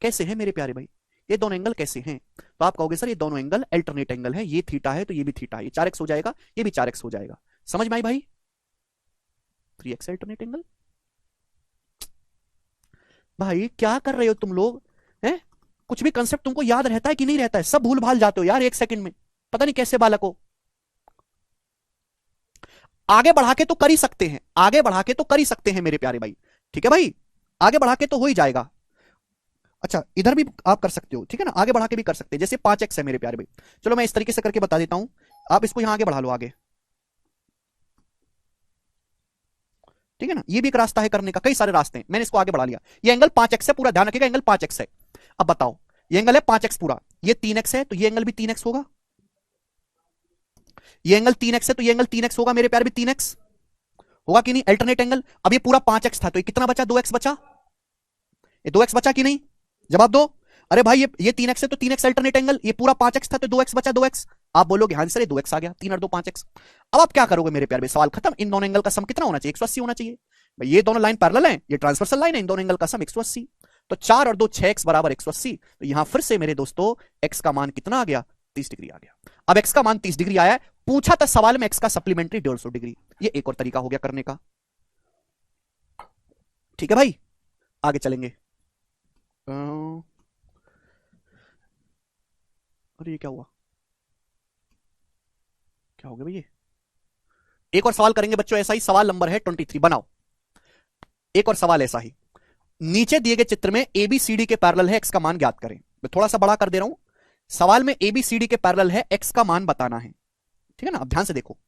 कैसे है मेरे प्यारे भाई, ये दोनों एंगल कैसे हैं। तो आप कहोगे सर ये दोनों एंगल अल्टरनेट एंगल है, ये थीटा है तो ये भी थीटा है, ये 4x हो जाएगा, ये भी 4x हो जाएगा। समझ में आई भाई, 3x अल्टरनेट एंगल। भाई क्या कर रहे हो तुम लोग हैं, कुछ भी कंसेप्ट तुमको याद रहता है कि नहीं रहता है, सब भूल भाल जाते हो यार एक सेकंड में, पता नहीं कैसे बालक हो। आगे बढ़ा के तो कर ही सकते हैं, आगे बढ़ा के तो कर ही सकते हैं मेरे प्यारे भाई, ठीक है भाई, आगे बढ़ा के तो हो ही जाएगा। अच्छा इधर भी आप कर सकते हो, ठीक है ना, आगे बढ़ा के भी कर सकते हैं, जैसे 5x है मेरे प्यारे भाई। चलो मैं इस तरीके से करके बता देता हूं, आप इसको यहां आगे बढ़ा लो आगे, ठीक है ना। ये भी एक रास्ता है करने का, कई सारे रास्ते हैं, मैंने इसको आगे बढ़ा लिया। ये एंगल 5x है, पूरा ध्यान रखिएगा, एंगल 5x है। अब बताओ, ये एंगल है 5x पूरा, ये 3x है, तो ये एंगल भी 3x होगा। ये एंगल 3x है, तो ये एंगल 3x होगा मेरे प्यार भी, 3x होगा कि नहीं, अल्टरनेट एंगल। अब ये पूरा 5x था, तो ये कितना बचा, 2x बचा। ये 2x बचा कि नहीं, जवाब दो। अरे भाई ये 3x है, तो 3x अल्टरनेट एंगल, ये पूरा 5x था, तो 2x बचा, 2x। आप बोलोगे हाँ सर ये 2x आ गया, 3 और 2 5x। अब आप क्या करोगे मेरे प्यार भाई, सवाल खत्म। इन दोनों एंगल का सम कितना होना चाहिए, 180 होना चाहिए भाई। ये दोनों लाइन पैरेलल हैं, ये ट्रांसवर्सल लाइन है, इन दोनों एंगल का सम 180। तो 4 और 2 6x बराबर 180। तो यहां फिर से मेरे दोस्तों x का मान कितना आ गया, 30 डिग्री आ गया। अब x का मान 30 डिग्री आया है, पूछा था सवाल में x का सप्लीमेंट्री 150 डिग्री। ये एक और तरीका हो गया करने का, ठीक है भाई। आगे चलेंगे। अरे ये क्या हुआ, क्या हो गया भाई ये। एक और सवाल करेंगे बच्चों ऐसा ही, सवाल नंबर है 23, बनाओ एक और सवाल ऐसा ही। नीचे दिए गए चित्र में एबीसीडी के पैरेलल है, एक्स का मान ज्ञात करें। मैं थोड़ा सा बड़ा कर दे रहा हूं, सवाल में एबीसीडी के पैरेलल है, एक्स का मान बताना है, ठीक है ना। अब ध्यान से देखो,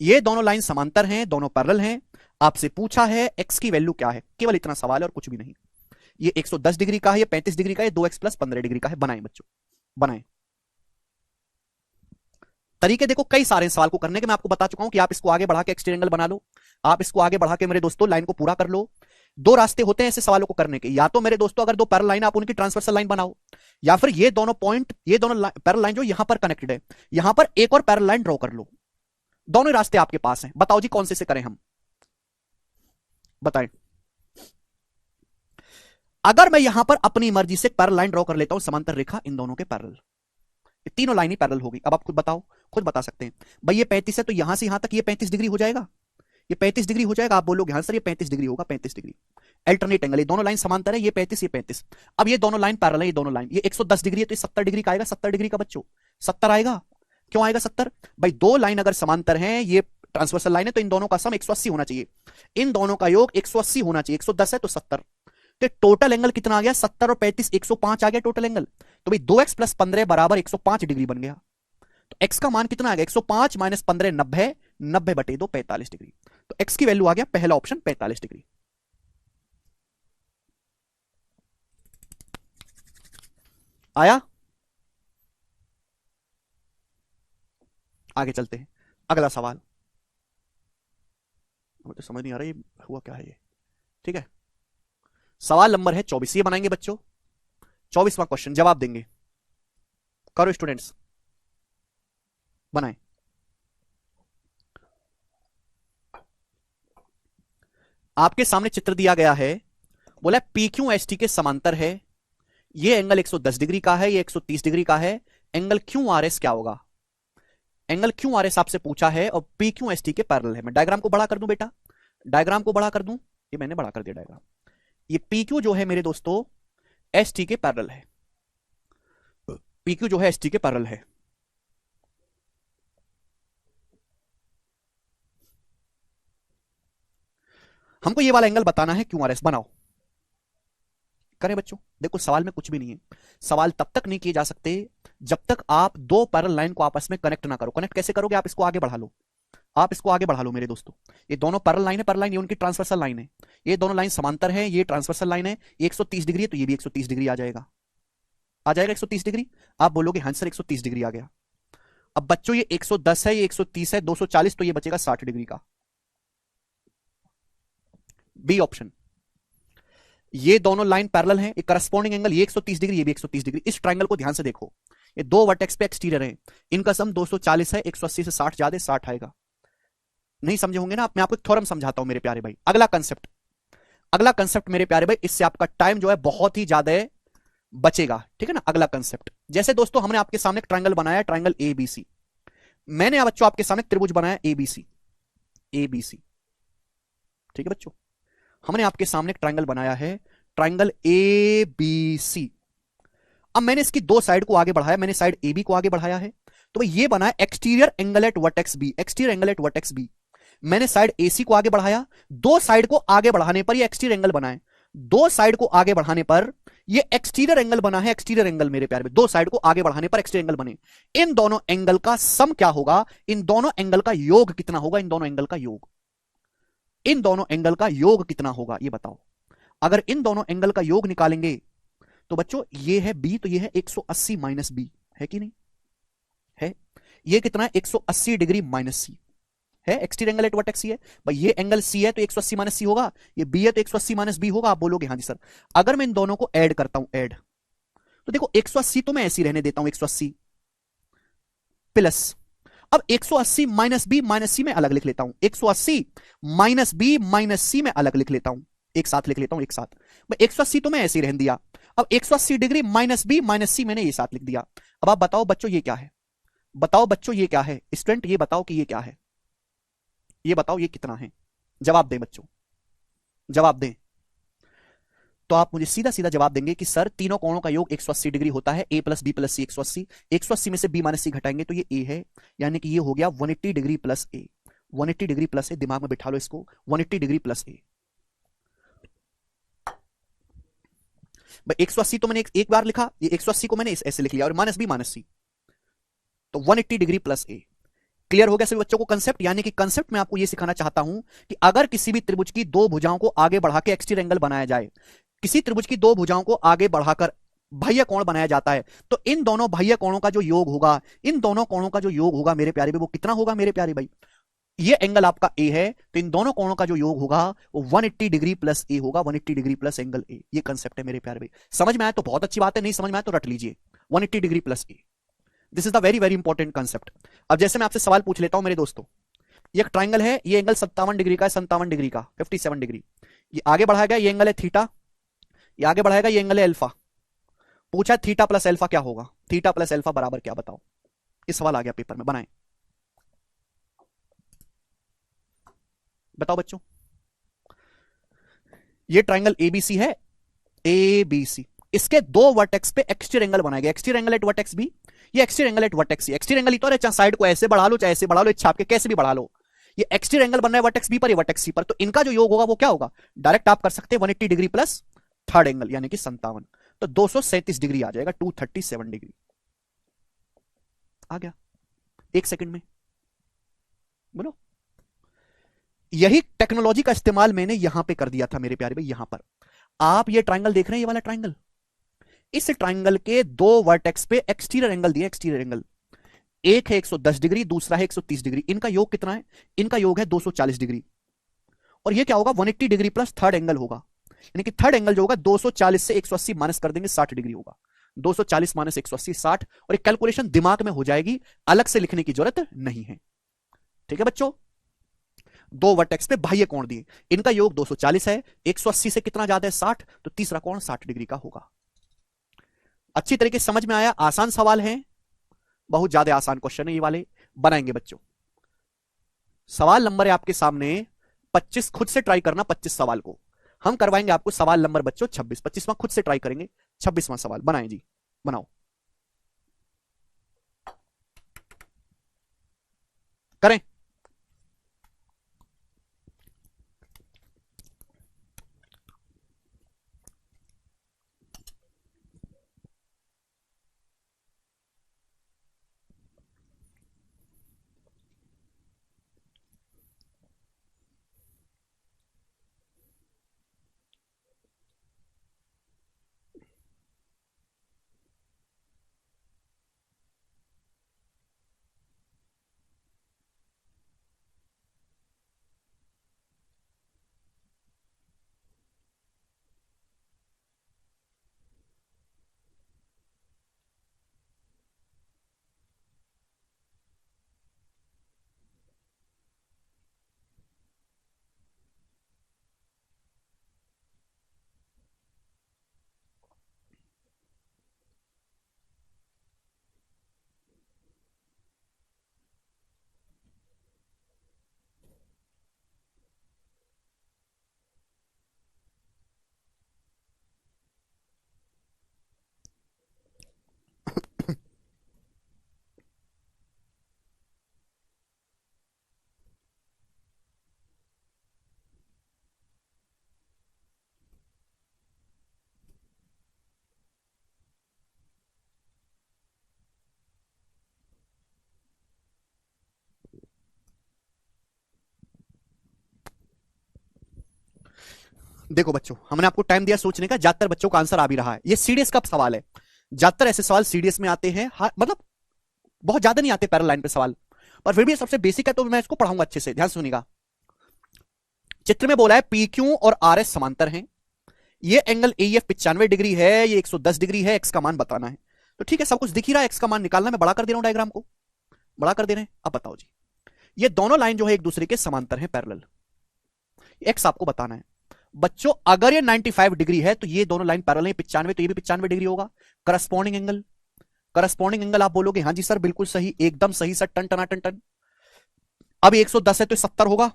ये दोनों लाइन समांतर हैं, दोनों पैरेलल हैं। आपसे पूछा है एक्स की वैल्यू क्या है, केवल इतना सवाल है और कुछ भी नहीं। ये 110 डिग्री का है, ये 35 डिग्री का है, 2x प्लस 15 डिग्री का है। बनाए बच्चों, बनाए। तरीके देखो कई सारे सवाल को करने के, मैं आपको बता चुका हूं कि आप इसको आगे बढ़ा के एक्सटीरियर एंगल बना लो, आप इसको आगे बढ़ा के मेरे दोस्तों लाइन को पूरा कर लो। दो रास्ते होते हैं ऐसे सवालों को करने के, या तो मेरे दोस्तों अगर दो पैरेलल लाइन आप उनकी ट्रांसवर्सल लाइन बनाओ, या फिर ये दोनों पॉइंट, ये दोनों पैरेलल लाइन जो यहां पर कनेक्टेड है, यहां पर एक और पैरेलल लाइन ड्रॉ कर लो। दोनों रास्ते आपके पास हैं, बताओ जी कौन से करें हम, बताएं। अगर मैं यहां पर अपनी मर्जी से पैरेलल लाइन ड्रॉ कर लेता हूं, समांतर रेखा इन दोनों के पैरेलल, ये तीनों लाइन ही पैरेलल होगी। अब आप खुद बताओ, खुद बता सकते हैं भाई। ये 35 है, तो यहां से यहां तक ये 35 डिग्री हो जाएगा, ये 35 डिग्री हो जाएगा। आप बोलोगे हाँ सर ये 35 डिग्री होगा, 35 डिग्री अल्टरनेट एंगल, ये दोनों लाइन समांतर है, ये 35 ये 35। अब ये दोनों लाइन पैरेलल है, ये दोनों लाइन, ये 110 डिग्री है, तो ये 70 डिग्री का आएगा, 70 डिग्री का बच्चों 70 आएगा। क्यों आएगा 70 भाई, दो लाइन अगर समांतर हैं, ये ट्रांसवर्सल लाइन है, तो इन दोनों का सम 180 होना चाहिए, इन दोनों का योग 180 होना चाहिए। 110 है तो 70, तो टोटल एंगल कितना आ गया, 70 और 35 105 आ गया टोटल एंगल। तो भाई 2x प्लस 15 बराबर 105 डिग्री बन गया। तो x का मान कितना आ गया, 105 माइनस 15 90, 90 बटे 2 45 डिग्री। तो x की वैल्यू आ गया पहला ऑप्शन 45 डिग्री। आया, आगे चलते हैं, अगला सवाल। मुझे समझ नहीं आ रहा ये हुआ क्या है ये, ठीक है। सवाल नंबर है 24, ये बनाएंगे बच्चों, 24वां क्वेश्चन जवाब देंगे, करो स्टूडेंट्स, बनाएं। आपके सामने चित्र दिया गया है, बोला पी क्यू एस टी के समांतर है, ये एंगल 110 डिग्री का है, ये 130 डिग्री का है। एंगल क्यू आर एस क्या होगा, एंगल क्यू आर एस आपसे पूछा है, और पी क्यू एस टी के पैरेलल है। मैं डायग्राम को बड़ा कर दूं बेटा, डायग्राम को बड़ा कर दूं, ये मैंने बड़ा कर दिया डायग्राम। ये पी क्यू जो है मेरे दोस्तों एस टी के पैरेलल है, पी क्यू जो है एस टी के पैरेलल है। हमको ये वाला एंगल बताना है, क्यू आर एस बनाओ, करें बच्चों। देखो सवाल में कुछ भी नहीं है, सवाल तब तक नहीं किए जा सकते जब तक आप दो पैरेलल लाइन को आपस में कनेक्ट ना करो। कनेक्ट कैसे करोगे, आप इसको आगे बढ़ा लो, आप इसको आगे बढ़ा लो मेरे दोस्तों। ये दोनों पैरेलल लाइन है, पैरेलल लाइन ये उनकी ट्रांसवर्सल लाइन है, ये दोनों लाइन समांतर है, ये ट्रांसवर्सल लाइन है, 130 डिग्री है, तो ये भी 130 डिग्री आ जाएगा, आ जाएगा 130 डिग्री। आप बोलोगे हाँ सर 130 डिग्री आ गया। अब बच्चों ये 110 है, ये 130 है, 240, तो ये बचेगा 60 डिग्री का, बी ऑप्शन। ये दोनों लाइन पैरेलल हैं, एक करस्पॉन्डिंग एंगल, ये 130 डिग्री, ये भी 130 डिग्री। इस ट्रायंगल को ध्यान से देखो, ये दो वर्टेक्स पे एक्सटीरियर है, इनका सम 240 है, 180 से 60 ज्यादा, 60 आएगा। नहीं समझे होंगे ना, मैं आपको एक थ्योरम समझाता हूं मेरे प्यारे भाई। अगला कंसेप्ट, अगला कंसेप्ट मेरे प्यारे भाई, इससे आपका टाइम जो है बहुत ही ज्यादा बचेगा, ठीक है ना। अगला कंसेप्ट, जैसे दोस्तों हमने आपके सामने एक ट्रायंगल बनाया, ट्रायंगल एबीसी। मैंने अब बच्चों आपके सामने त्रिभुज बनाया एबीसी, एबीसी, ठीक है बच्चों। हमने आपके सामने एक ट्रायंगल बनाया है, ट्रायंगल ए बी सी। अब मैंने इसकी दो साइड को आगे बढ़ाया, मैंने साइड ए बी को आगे बढ़ाया है, तो भाई ये बना है exterior angle at vertex B, exterior angle at vertex B. मैंने साइड ए सी को आगे बढ़ाया, दो साइड को आगे बढ़ाने पर ये एक्सटीरियर एंगल बना है, दो साइड को आगे बढ़ाने पर ये एक्सटीरियर एंगल बना है, एक्सटीरियर एंगल मेरे प्यारे में, दो साइड को आगे बढ़ाने पर एक्सटीरियर एंगल बने। इन दोनों एंगल का सम क्या होगा, इन दोनों एंगल का योग कितना होगा, इन दोनों एंगल का योग, इन दोनों एंगल का योग कितना होगा ये बताओ। अगर इन दोनों एंगल का योग निकालेंगे तो बच्चों ये है बी, तो ये है 180 माइनस बी, है कि नहीं है। ये कितना है 180 डिग्री माइनस सी है, एक्सटीरियर एंगल एट वर्टेक्स सी है भाई, ये एंगल सी है तो 180 माइनस सी होगा, ये बी है तो 180 माइनस बी होगा। आप बोलोगे हाँ जी सर। अगर मैं इन दोनों को ऐड करता हूं, ऐड, तो देखो 180 तो मैं ऐसे ही रहने देता हूं, 180 प्लस, अब 180 माइनस सी में अलग लिख लेता हूं, 180 माइनस बी माइनस सी में अलग लिख लेता हूं, एक साथ लिख लेता हूं, एक साथ। 180 तो मैं ऐसे ही रहने दिया, अब 180 डिग्री माइनस बी माइनस सी मैंने ये साथ लिख दिया। अब आप बताओ बच्चों ये क्या है, बताओ बच्चों ये क्या है, स्टूडेंट ये बताओ कि ये क्या है, ये बताओ ये कितना है, जवाब दें बच्चों, जवाब दें। तो आप मुझे सीधा सीधा जवाब देंगे कि सर तीनों कोणों का योग 180 डिग्री होता है, ए प्लस बी प्लस सी 180, 180 में से बी माइनस सी घटाएंगे तो ये ए है, यानी कि ये हो गया 180 डिग्री प्लस ए, 180 डिग्री प्लस ए, दिमाग में बिठा लो इसको, 180 डिग्री प्लस ए। 180 तो मैंने एक बार लिखा, ये 180 को मैंने ऐसे लिख लिया, और माइनस बी माइनस सी, तो 180 डिग्री प्लस ए। क्लियर हो गया सभी बच्चों को कंसेप्ट, यानी कि कंसेप्ट में आपको यह सिखाना चाहता हूं कि अगर किसी भी त्रिभुज की दो भुजाओं को आगे बढ़ा के एक्सटीरियर एंगल बनाया जाए, किसी त्रिभुज की दो भुजाओं को आगे बढ़ाकर बाह्य कोण बनाया जाता है, तो इन दोनों बाह्य कोणों का जो योग होगा, इन दोनों कोणों का जो योग होगा मेरे प्यारे भाई, वो कितना होगा मेरे प्यारे भाई, ये एंगल आपका ए है, तो इन दोनों कोणों का जो योग होगा वो 180 डिग्री प्लस ए होगा, 180 डिग्री प्लस एंगल ए। ये कंसेप्ट है मेरे प्यारे भाई, समझ में आया तो बहुत अच्छी बात है, नहीं समझ में आया तो रट लीजिए, 180 degree plus A, this is the very very important concept. अब जैसे मैं आपसे सवाल पूछ लेता हूं मेरे दोस्तों, ये एक ट्राइंगल है, ये एंगल 57 डिग्री का है, 57 डिग्री का, 57 डिग्री, ये आगे बढ़ाया गया, ये एंगल है थीटा, ये आगे बढ़ाएगा, ये एंगल है अल्फा। पूछा थीटा प्लस अल्फा क्या होगा, थीटा प्लस अल्फा बराबर क्या, बताओ। ये सवाल आ गया पेपर में, बनाएं, बताओ बच्चों। ये ट्राइंगल एबीसी है, एबीसी, इसके दो वर्टेक्स पे एक्सटीरियर एंगल बनाया गया, exterior angle at vertex B, ये exterior angle at vertex C, exterior angle ही तो है, चाहे साइड को ऐसे बढ़ा लो चाहे ऐसे बढ़ा लो, छाप के कैसे भी बढ़ा लो, ये एक्सटीरियर एंगल बन रहा है वर्टेक्स बी पर, ये वर्टेक्स सी पर, तो इनका जो योग होगा वो क्या होगा, डायरेक्ट आप कर सकते हैं 180 डिग्री प्लस थर्ड एंगल यानी कि 57, तो 237 डिग्री आ जाएगा, 237 डिग्री आ गया एक सेकंड में, बोलो। यही टेक्नोलॉजी का इस्तेमाल मैंने यहां पे कर दिया था मेरे प्यारे भाई, यहां पर आप ये ट्राइंगल देख रहे हैं, ये वाला ट्राइंगल, इस ट्राइंगल के दो वर्टेक्स पे एक्सटीरियर एंगल दिए, एक्सटीरियर एंगल, एक है 110 डिग्री, दूसरा है 130 डिग्री, इनका योग कितना है, इनका योग है 240 डिग्री, और ये क्या होगा 180 डिग्री प्लस थर्ड एंगल होगा, यानी कि थर्ड एंगल जो होगा 240 से 180 माइनस कर देंगे 60 डिग्री होगा, 240 माइनस 180 60, और एक कैलकुलेशन दिमाग में हो जाएगी, अलग से लिखने की जरूरत नहीं है। ठीक है बच्चों, दो वर्टेक्स पे बाह्य कोण दिए, इनका योग 240 है, 180 से कितना ज्यादा है 60, तो तीसरा कोण 60 डिग्री का होगा। अच्छी तरीके से समझ में आया, आसान सवाल है, बहुत ज्यादा आसान क्वेश्चन है ये वाले, बनाएंगे बच्चों। सवाल नंबर है आपके सामने 25, खुद से ट्राई करना 25 सवाल को, हम करवाएंगे आपको सवाल नंबर बच्चों 26, 25वां खुद से ट्राई करेंगे, 26वां सवाल बनाएं जी, बनाओ, करें। देखो बच्चों, हमने आपको टाइम दिया सोचने का, ज्यादातर बच्चों का आंसर आ भी रहा है। ये सीडीएस का सवाल है, ज्यादातर ऐसे सवाल सीडीएस में आते हैं, मतलब बहुत ज्यादा नहीं आते पैरल लाइन पे सवाल, पर फिर भी सबसे बेसिक है तो मैं इसको पढ़ाऊंगा अच्छे से, ध्यान से सुनिएगा। चित्र में बोला है पी क्यू और आर एस समांतर हैं, ये एंगल एफ 95 डिग्री है, ये 110 डिग्री है, एक्स का मान बताना है। तो ठीक है, सब कुछ दिख ही रहा है, एक्स का मान निकालना, मैं बड़ा कर दे रहा हूं, डायग्राम को बड़ा कर दे रहे हैं। अब बताओ जी, ये दोनों लाइन जो है एक दूसरे के समांतर हैं, पैरेलल, एक्स आपको बताना है। बच्चों अगर ये 95 डिग्री है तो ये दोनों लाइन पैरेलल है, 95 तो ये भी 95 डिग्री होगा। करस्पॉन्डिंग एंगल, करस्पॉन्डिंग एंगल आप बोलोगे हाँ जी सर बिल्कुल सही, एकदम सही सर, टन टना टन टन। अब 110 है तो 70 होगा,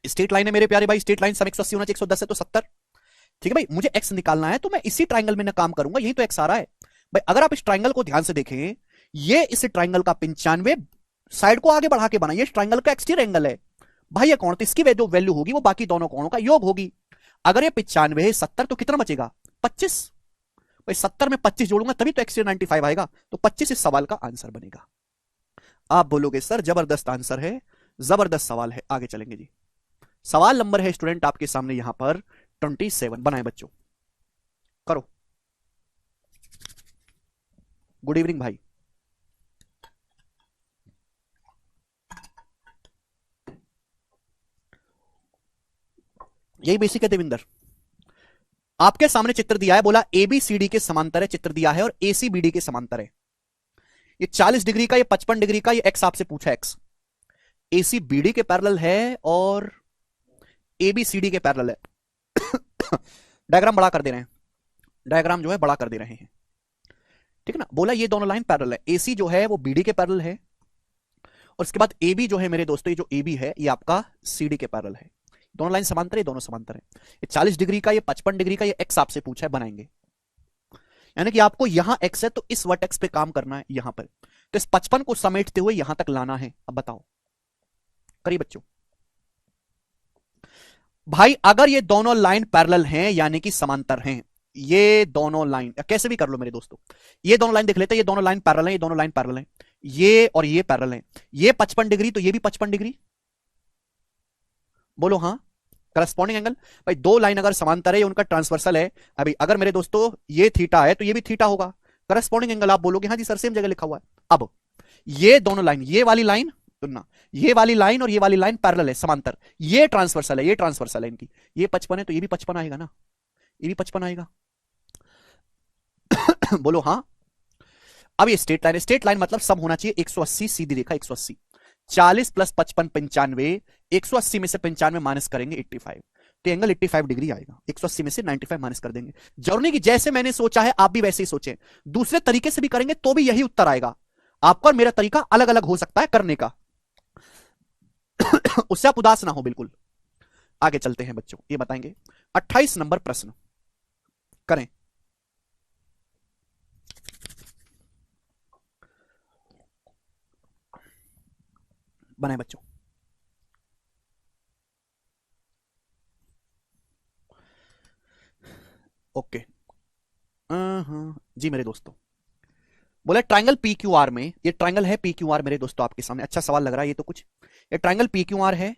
स्ट्रेट लाइन है मेरे प्यारे भाई, स्ट्रेट लाइन सब 180 होना चाहिए, 110 है तो 70। ठीक है भाई, मुझे एक्स निकालना है तो मैं इसी ट्राइंगल में ना काम करूंगा, यही तो एक्स आ रहा है भाई। अगर आप इस ट्राइंगल को ध्यान से देखें, ये इस ट्राइंगल का 95 साइड को आगे बढ़ा के बना, ये ट्राइंगल का एक्सटीरियर एंगल है भाई। ये कौन, तो इसकी जो वैल्यू होगी वो बाकी दोनों कोणों का योग होगी। अगर ये 95 है 70 तो कितना बचेगा, 25 भाई। 70 में 25 जोड़ूंगा तभी तो एक्सटीरियर 95 आएगा, तो 25 इस सवाल का आंसर बनेगा। आप बोलोगे सर जबरदस्त आंसर है, जबरदस्त सवाल है, आगे चलेंगे जी। सवाल नंबर है स्टूडेंट आपके सामने यहां पर 27, बनाए बच्चों, करो। गुड इवनिंग भाई। यही बेसिक है देविंदर। आपके सामने चित्र दिया है, बोला एबीसीडी के समांतर है, चित्र दिया है, और एसीबीडी के समांतर है। ये 40 डिग्री का, ये 55 डिग्री का, ये एक्स आपसे पूछा, एक्स एसीबीडी के पैरेलल है और एबीसीडी के पैरेलल है। डायग्राम बड़ा कर दे रहे हैं, डायग्राम जो है बड़ा कर दे रहे हैं, ठीक है ना। बोला ये दोनों लाइन पैरेलल है, एसी जो है वो बीडी के पैरेलल है, और इसके बाद एबी जो है मेरे दोस्तों, ये जो एबी है ये आपका सीडी के पैरेलल है। दोनों लाइन समांतर है, दोनों समांतर है। ये 40 डिग्री का, ये 55 डिग्री का, ये एक्स आपसे पूछा है, बनाएंगे। यानी कि आपको यहां एक्स है तो इस वर्टेक्स पे काम करना है यहां पर, तो इस 55 को समेटते हुए यहां तक लाना है। अब बताओ, करिए बच्चों। भाई अगर ये दोनों लाइन पैरेलल हैं यानी कि समांतर हैं, ये दोनों लाइन कैसे भी कर लो मेरे दोस्तों, ये दोनों लाइन देख लेते हैं, ये दोनों लाइन पैरेलल है, ये दोनों लाइन पैरेलल है, ये और ये पैरेलल है। ये 55 डिग्री तो ये भी 55 डिग्री, बोलो हाँ। करस्पॉन्डिंग एंगल, भाई दो लाइन अगर समांतर है, उनका ट्रांसवर्सल है, अभी अगर मेरे दोस्तों ये थीटा है तो ये भी थीटा होगा। करस्पॉन्डिंग एंगल आप बोलोगे हाँ जी सर सेम जगह लिखा हुआ है। अब ये दोनों लाइन, ये वाली लाइन सुनना, ये वाली लाइन और ये वाली लाइन पैरेलल है, समांतर, ये ट्रांसवर्सल है, ये ट्रांसवर्सल है इनकी, ये 55 है तो ये भी 55 आएगा ना, ये भी 55 आएगा। बोलो हाँ। अब ये स्ट्रेट लाइन है, स्ट्रेट लाइन मतलब सब होना चाहिए 180, सीधी रेखा 180, 40 प्लस 55 95, 180 में से 95 माइनस करेंगे 85, तो एंगल 85 डिग्री आएगा। 180 में से 95 माइनस कर देंगे। जरूरी नहीं कि जैसे मैंने सोचा है आप भी वैसे ही सोचें, दूसरे तरीके से भी करेंगे तो भी यही उत्तर आएगा। आपका और मेरा तरीका अलग अलग हो सकता है करने का। उससे आप उदास ना हो बिल्कुल। आगे चलते हैं बच्चों, ये बताएंगे 28 नंबर प्रश्न करें। बनाए बच्चों। ओके जी मेरे दोस्तों, बोले ट्राइंगल पी क्यू आर में, ये ट्राइंगल है पी क्यू आर मेरे दोस्तों आपके सामने, अच्छा सवाल लग रहा है ये तो कुछ। ये ट्राइंगल पी क्यू आर है,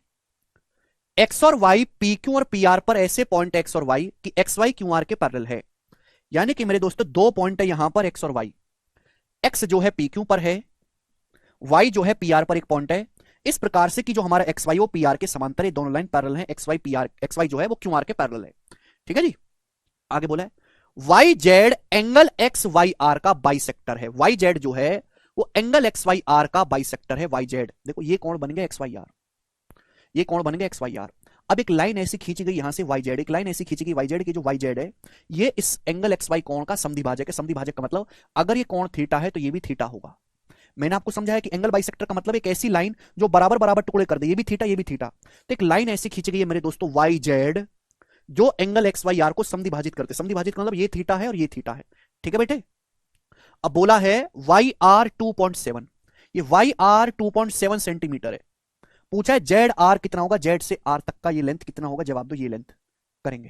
एक्स और वाई पी क्यू और पी आर पर ऐसे पॉइंट एक्स और वाई कि एक्स वाई क्यू आर के पैरेलल है। यानी कि मेरे दोस्तों दो पॉइंट है यहां पर एक्स और वाई, एक्स जो है पी क्यू पर है, वाई जो है पी आर पर एक पॉइंट है। इस प्रकार से कि जो हमारा एक्स वाई वो पी आर के समांतर है, दोनों लाइन पैरेलल है, X Y P R, X Y जो है वो क्यू आर के पैरेलल है। ठीक है जी। आगे बोला है Y Z angle X Y R का बाइसेक्टर है। वाई जेड जो है वो एंगल एक्स वाई आर का बाइसेक्टर है। वाई जेड देखो ये कोण बन गया एक्स वाई आर, ये कोण बन गया एक्स वाई आर। अब एक लाइन ऐसी खींची गई यहां से वाई जेड, एक लाइन ऐसी खींची गई वाई जेड की, जो वाई जेड है ये इस एंगल एक्स वाई कोण का समद्विभाजक है। समद्विभाजक का मतलब अगर ये कोण थीटा है तो ये भी थीटा होगा। मैंने आपको समझाया कि एंगल बाइसेक्टर का मतलब एक ऐसी लाइन जो बराबर बराबर टुकड़े कर दे, ये भी थीटा ये भी थीटा। तो एक लाइन ऐसी खींची गई है मेरे दोस्तों वाई जेड जो एंगल एक्स वाई आर को समद्विभाजित करते, समद्विभाजित का मतलब ये थीटा है और ये थीटा है। ठीक है बेटे। अब बोला है वाई आर 2.7, ये वाई आर 2.7 सेंटीमीटर है। पूछा है जेड आर कितना होगा, जेड से आर तक का ये लेंथ कितना होगा, जवाब दो ये लेंथ करेंगे।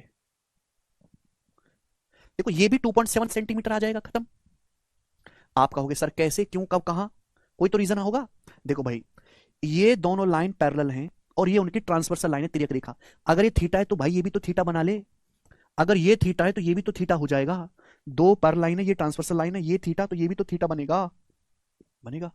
देखो ये भी 2.7 सेंटीमीटर आ जाएगा, खत्म। आप कहोगे सर कैसे, क्यों, कब, कहां, कोई तो रीजन होगा। देखो भाई ये दोनों लाइन पैरेलल हैं और ये उनकी ट्रांसवर्सल लाइन है, तिर्यक रेखा। अगर ये थीटा है तो भाई ये भी तो थीटा बना ले, अगर ये थीटा है तो ये भी तो थीटा हो जाएगा। दो पैर लाइन है, ये ट्रांसवर्सल लाइन है, ये थीटा, तो ये भी तो थीटा बनेगा। बनेगा,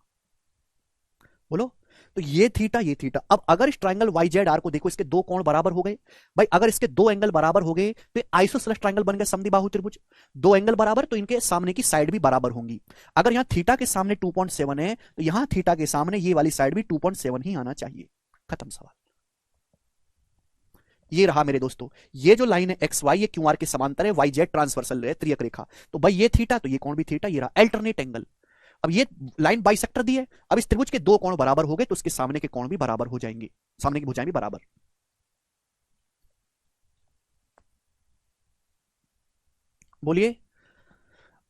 बोलो। तो ये थीटा, ये थीटा। अब अगर इस ट्रायंगल वाई जेड आर को देखो, इसके दो कोण बराबर हो गए भाई। अगर इसके दो एंगल बराबर हो गए तो आइसोसेलेस ट्रायंगल बन गया, समद्विबाहु त्रिभुज। दो एंगल बराबर तो इनके सामने की साइड भी बराबर होंगी। अगर यहां थीटा के सामने 2.7 है तो यहां थीटा के सामने ये वाली साइड भी 2.7 ही आना चाहिए। खत्म सवाल। ये रहा मेरे दोस्तों, ये जो लाइन है एक्स वाई, ये क्यू आर के समांतर है, वाई जेड ट्रांसवर्सल है, त्रियक रेखा। तो भाई ये थीटा तो ये कोण भी थीटा, ये रहा अल्टरनेट एंगल। अब ये लाइन बाइसेक्टर दी है, अब इस त्रिभुज के दो कोण बराबर हो गए तो उसके सामने के कोण भी बराबर हो जाएंगे, सामने की भुजाएं भी बराबर। बोलिए।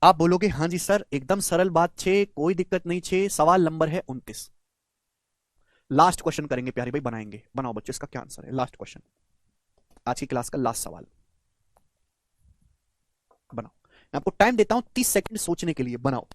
आप बोलोगे हाँ जी सर एकदम सरल बात छे, कोई दिक्कत नहीं छे। सवाल नंबर है 29। लास्ट क्वेश्चन करेंगे प्यारे भाई, बनाएंगे। बनाओ बच्चों, इसका क्या आंसर है? लास्ट क्वेश्चन, आज की क्लास का लास्ट सवाल। बनाओ, मैं आपको टाइम देता हूं 30 सेकंड सोचने के लिए। बनाओ।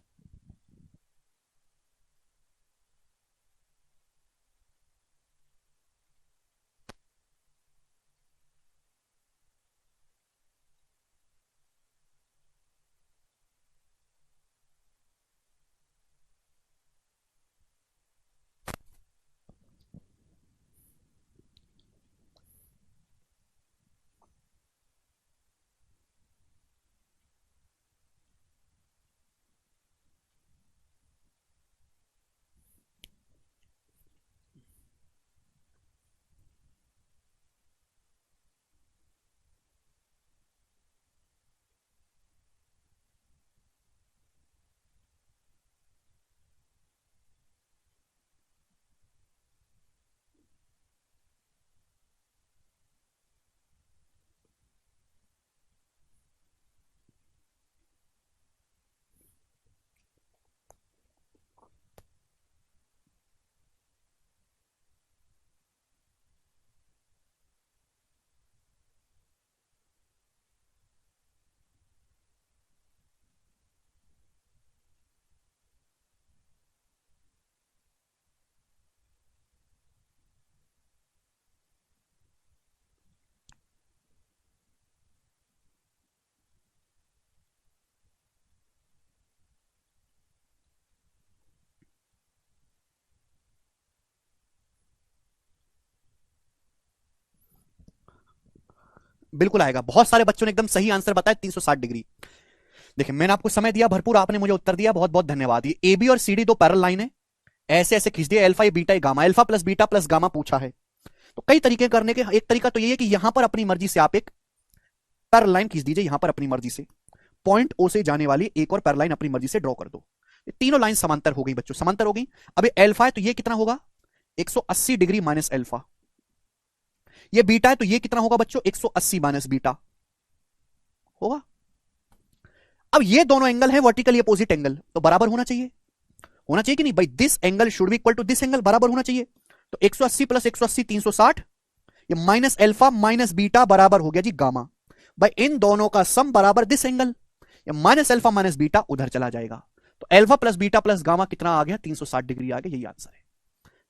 बिल्कुल आएगा। बहुत सारे बच्चों ने एकदम सही आंसर बताया, 360 डिग्री। देखिए मैंने आपको समय दिया भरपूर, आपने मुझे उत्तर दिया, बहुत बहुत धन्यवाद। ये ए बी और सी डी दो पैरेलल लाइन है, ऐसे ऐसे खींच दिया, अल्फा ये बीटा ये gamma, alpha plus beta plus gamma पूछा है। तो कई तरीके करने के, एक तरीका तो ये है कि यहां पर अपनी मर्जी से आप एक पैरेलल लाइन खींच दीजिए, यहां पर अपनी मर्जी से पॉइंट ओ से जाने वाली एक और पैरेलल लाइन अपनी मर्जी से ड्रॉ कर दो। ये तीनों लाइन समांतर हो गई बच्चों, समांतर हो गई। अब ये अल्फा है तो ये कितना होगा? 180 डिग्री माइनस अल्फा। ये बीटा है तो ये कितना होगा बच्चों? 180 माइनस बीटा होगा। अब ये दोनों एंगल है वर्टिकली अपोजिट एंगल, तो बराबर होना चाहिए। होना चाहिए कि नहीं भाई? This angle should be equal to this angle, बराबर होना चाहिए। तो 180 प्लस 180 360, ये माइनस अल्फा माइनस बीटा बराबर हो गया जी गामा। भाई इन दोनों का सम बराबर दिस एंगल, ये माइनस अल्फा माइनस बीटा उधर चला जाएगा। तो alpha plus beta plus gamma कितना आ गया? 360 डिग्री आ गया, यही आंसर है।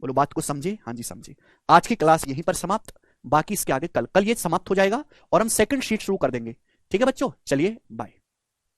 बोलो बात को समझे? हाँ जी समझे। आज की क्लास यहीं पर समाप्त, बाकी इसके आगे कल ये समाप्त हो जाएगा और हम सेकंड शीट शुरू कर देंगे। ठीक है बच्चों, चलिए बाय।